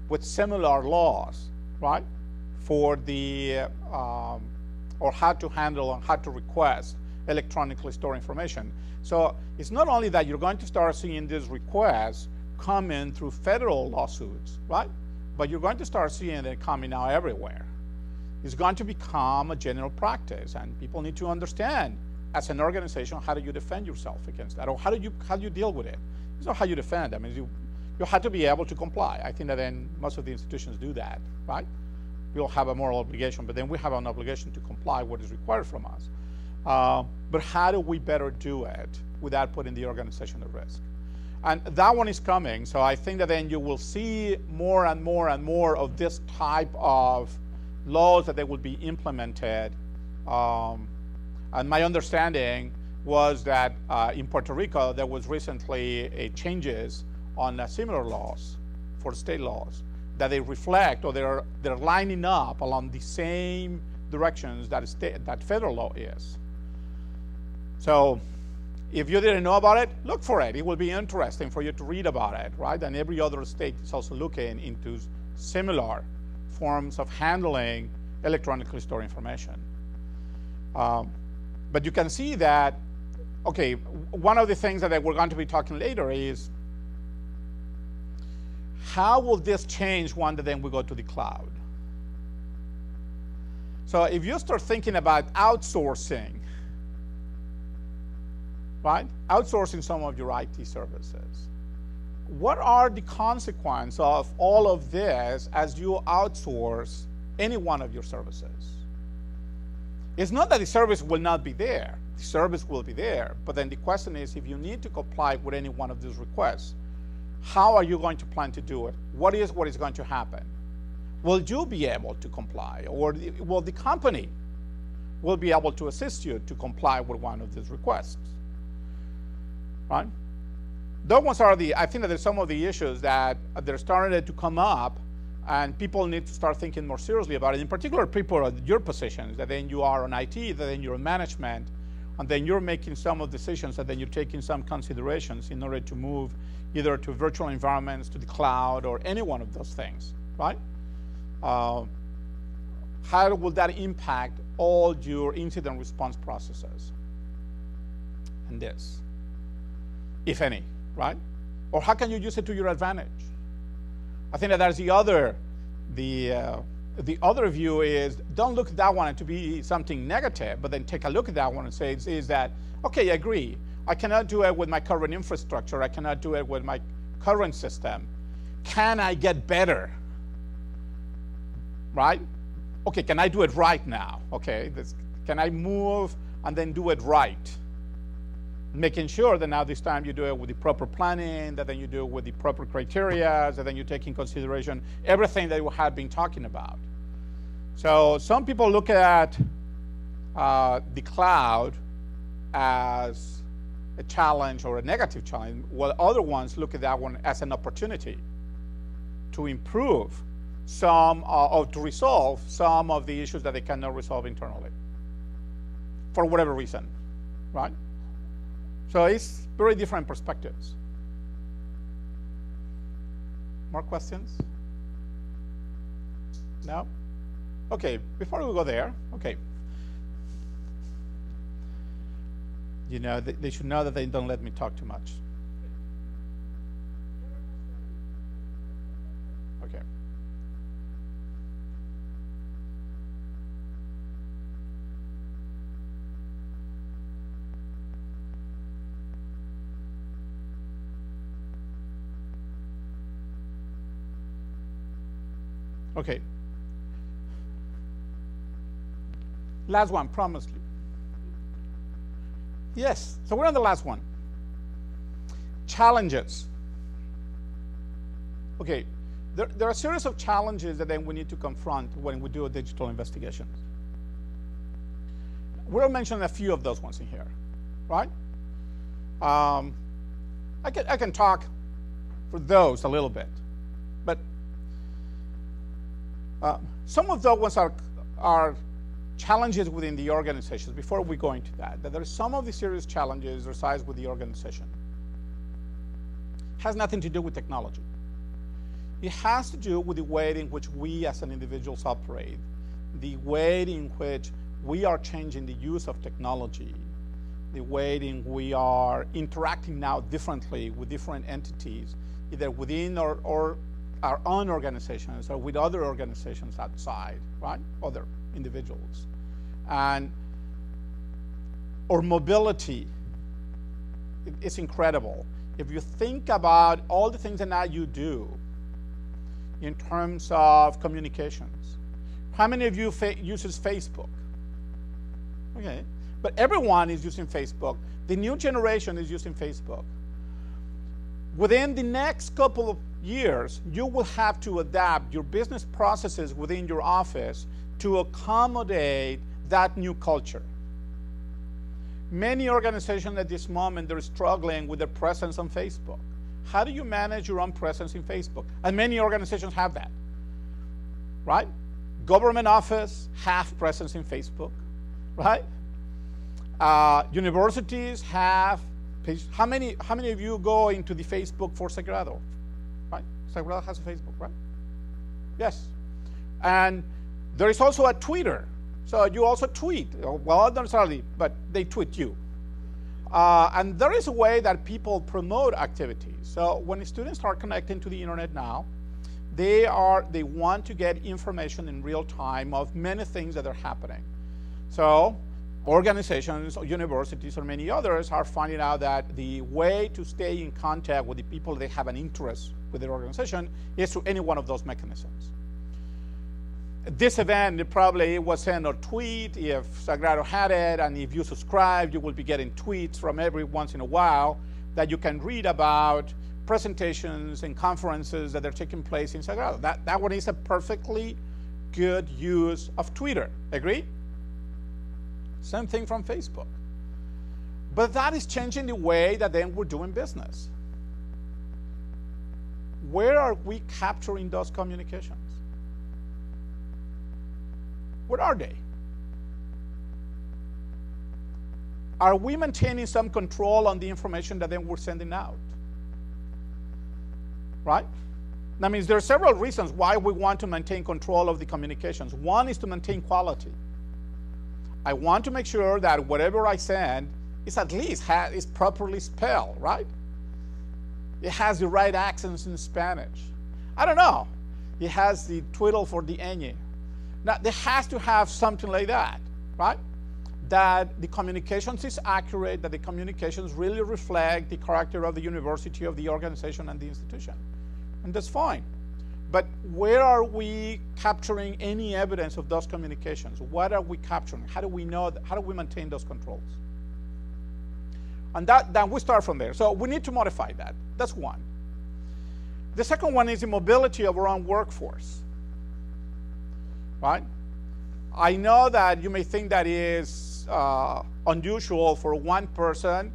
with similar laws, right? For the, or how to handle and how to request electronically stored information. So it's not only that you're going to start seeing these requests come in through federal lawsuits, right? But you're going to start seeing it coming now everywhere. It's going to become a general practice, and people need to understand, as an organization, how do you defend yourself against that, or how do you deal with it? It's not how you defend. I mean, you have to be able to comply. I think that then most of the institutions do that, right? We all have a moral obligation, but then we have an obligation to comply what is required from us. But how do we better do it without putting the organization at risk? And that one is coming, so I think that then you will see more and more and more of this type of laws that they will be implemented. And my understanding was that in Puerto Rico, there was recently changes on similar laws for state laws that they reflect, or they're lining up along the same directions that federal law is. So if you didn't know about it, look for it. It will be interesting for you to read about it, right? And every other state is also looking into similar forms of handling electronically stored information. But you can see that, okay, one of the things that we're going to be talking later is, how will this change when then we go to the cloud? So if you start thinking about outsourcing, right? Outsourcing some of your IT services. What are the consequences of all of this as you outsource any one of your services? It's not that the service will not be there. The service will be there. But then the question is, if you need to comply with any one of these requests, how are you going to plan to do it? What is going to happen? Will you be able to comply? Or will the company will be able to assist you to comply with one of these requests? Right? Those ones are I think that there's some of the issues that they're starting to come up, and people need to start thinking more seriously about it. In particular, people at your positions, that then you are on IT, that then you're in management, and then you're making some of the decisions, that then you're taking some considerations in order to move either to virtual environments, to the cloud, or any one of those things, right? How will that impact all your incident response processes? And this, if any, right? Or how can you use it to your advantage? I think that that's the other view is, don't look at that one to be something negative, but then take a look at that one and say, is that, okay, I agree. I cannot do it with my current infrastructure. I cannot do it with my current system. Can I get better? Right? Okay, can I do it right now? Okay, can I move and then do it right? making sure that now this time you do it with the proper planning, that then you do it with the proper criteria, that then you take in consideration everything that you have been talking about. So some people look at the cloud as a challenge or a negative challenge, while other ones look at that one as an opportunity to improve some or to resolve some of the issues that they cannot resolve internally for whatever reason, right? So it's very different perspectives. More questions? No? Okay, before we go there, okay. You know, they should know that they don't let me talk too much. Okay. Okay. Last one, promise you. Yes, so we're on the last one. Challenges. Okay, there are a series of challenges that then we need to confront when we do a digital investigation. We'll mention a few of those ones in here, right? I can talk for those a little bit, but some of those ones are challenges within the organizations. Before we go into that there are some of the serious challenges reside with the organization. It has nothing to do with technology. It has to do with the way in which we as an individuals operate, the way in which we are changing the use of technology, the way in we are interacting now differently with different entities, either within or our own organizations or with other organizations outside, right? Other individuals. And or mobility, it's incredible. If you think about all the things that now you do in terms of communications, how many of you uses Facebook? Okay, but everyone is using Facebook. The new generation is using Facebook. Within the next couple of years, you will have to adapt your business processes within your office to accommodate that new culture. Many organizations at this moment, they're struggling with their presence on Facebook. How do you manage your own presence in Facebook? And many organizations have that, right? Government office have presence in Facebook, right? Universities have page. How many of you go into the Facebook for Sagrado? Right? Sagrado has a Facebook, right? Yes. And there is also a Twitter. So you also tweet. Well, not necessarily, but they tweet you. And there is a way that people promote activities. So when students are connecting to the internet now, they want to get information in real time of many things that are happening. So organizations, universities, or many others are finding out that the way to stay in contact with the people that have an interest with their organization is through any one of those mechanisms. This event, it probably was sent a tweet if Sagrado had it, and if you subscribe, you will be getting tweets from every once in a while that you can read about presentations and conferences that are taking place in Sagrado. That one is a perfectly good use of Twitter. Agree? Same thing from Facebook. But that is changing the way that then we're doing business. Where are we capturing those communications? Where are they? Are we maintaining some control on the information that then we're sending out? Right? That means there are several reasons why we want to maintain control of the communications. One is to maintain quality. I want to make sure that whatever I send is at least is properly spelled, right? It has the right accents in Spanish. I don't know. It has the twiddle for the ñ. Now, there has to have something like that, right? That the communications is accurate, that the communications really reflect the character of the university, of the organization, and the institution. And that's fine. But where are we capturing any evidence of those communications? What are we capturing? How do we know? How do we maintain those controls? And then we start from there. So we need to modify that. That's one. The second one is the mobility of our own workforce, right? I know that you may think that is unusual for one person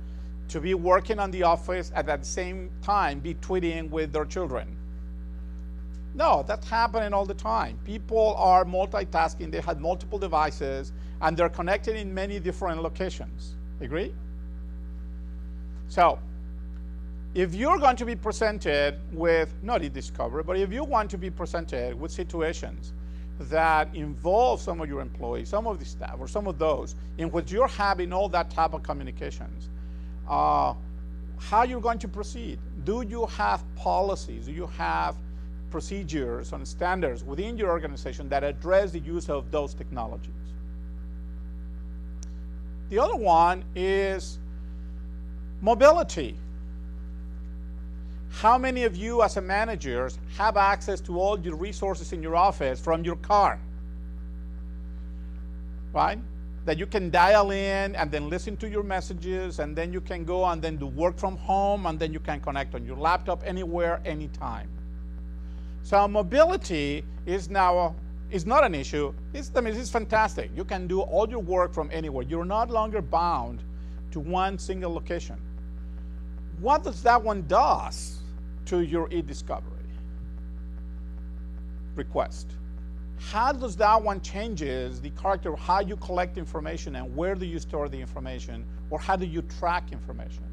to be working on the office at the same time be tweeting with their children. No, that's happening all the time. People are multitasking, they have multiple devices, and they're connected in many different locations. Agree? So, if you're going to be presented with, not e-discovery, but if you want to be presented with situations that involve some of your employees, some of the staff, or some of those in which you're having all that type of communications, how you're going to proceed? Do you have policies? Do you have procedures and standards within your organization that address the use of those technologies? The other one is mobility. How many of you as a managers have access to all your resources in your office from your car? Right? That you can dial in and then listen to your messages, and then you can go and then do work from home, and then you can connect on your laptop anywhere, anytime. So mobility is now is not an issue. It's fantastic. You can do all your work from anywhere. You're not longer bound to one single location. What does that one does to your e-discovery request? How does that one changes the character of how you collect information and where do you store the information, or how do you track information?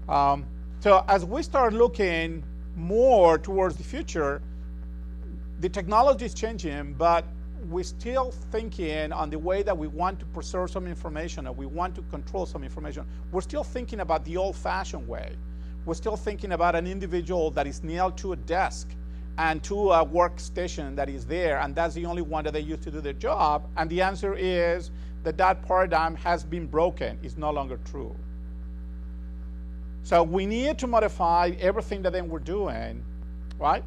So as we start looking more towards the future, the technology is changing, but we're still thinking on the way that we want to preserve some information, or we want to control some information. We're still thinking about the old-fashioned way. We're still thinking about an individual that is nailed to a desk and to a workstation that is there, and that's the only one that they use to do their job. And the answer is that that paradigm has been broken. It's no longer true. So we need to modify everything that then we're doing, right?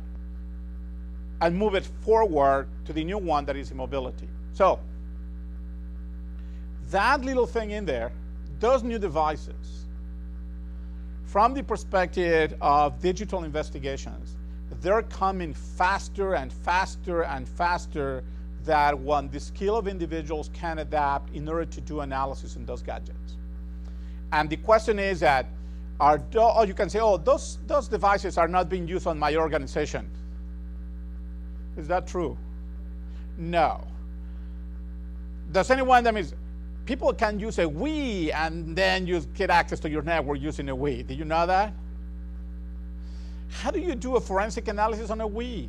And move it forward to the new one that is mobility. So that little thing in there, those new devices, from the perspective of digital investigations, they're coming faster and faster and faster than when the skill of individuals can adapt in order to do analysis in those gadgets. And the question is that, you can say, oh, those devices are not being used on my organization. Is that true? No. Does anyone, that means people can use a Wii and then you get access to your network using a Wii. Did you know that? How do you do a forensic analysis on a Wii?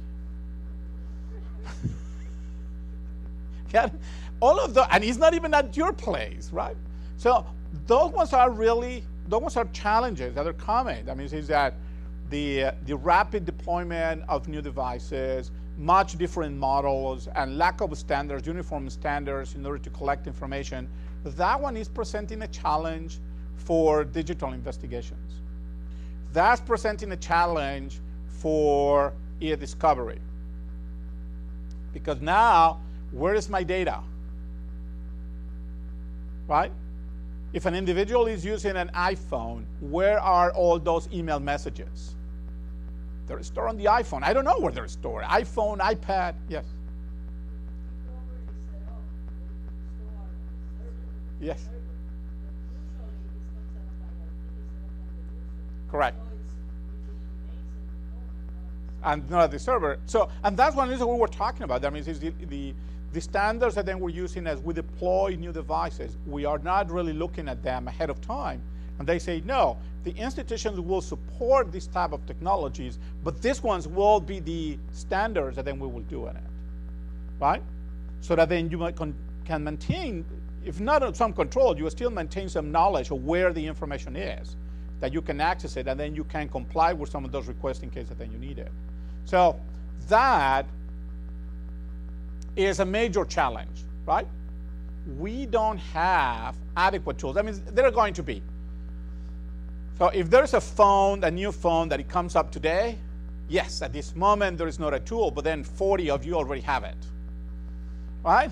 Yeah, all of the, and it's not even at your place, right? So those ones are challenges that are coming. That means is that the rapid deployment of new devices, much different models, and lack of standards, uniform standards in order to collect information, that one is presenting a challenge for digital investigations. That's presenting a challenge for e-discovery. Because now, where is my data? Right? If an individual is using an iPhone, where are all those email messages? They're stored on the iPhone. I don't know where they're stored. iPhone, iPad, yes. Yes. Correct. And not the server. So, and that's one reason we were talking about. That means is the standards that then we're using as we deploy new devices, we are not really looking at them ahead of time. And they say, no, the institutions will support this type of technologies, but these ones will be the standards that then we will do in it, right? So that then you can maintain, if not some control, you will still maintain some knowledge of where the information is, that you can access it, and then you can comply with some of those requests in case that then you need it. So that is a major challenge, right? We don't have adequate tools. I mean, there are going to be. So if there's a phone, a new phone that it comes up today, yes, at this moment there is not a tool, but then 40 of you already have it, right?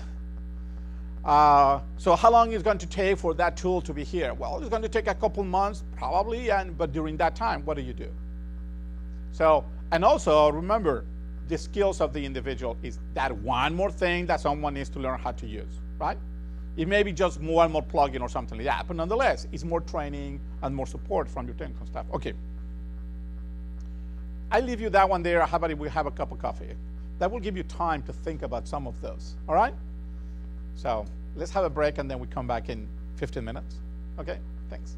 So how long is it going to take for that tool to be here? Well, it's going to take a couple months, probably, but during that time, what do you do? So, and also, remember, the skills of the individual is that one more thing that someone needs to learn how to use, right? It may be just one more plugin or something like that, but nonetheless, it's more training and more support from your technical staff. Okay. I leave you that one there. How about if we have a cup of coffee? That will give you time to think about some of those, all right? So let's have a break, and then we come back in 15 minutes. Okay, thanks.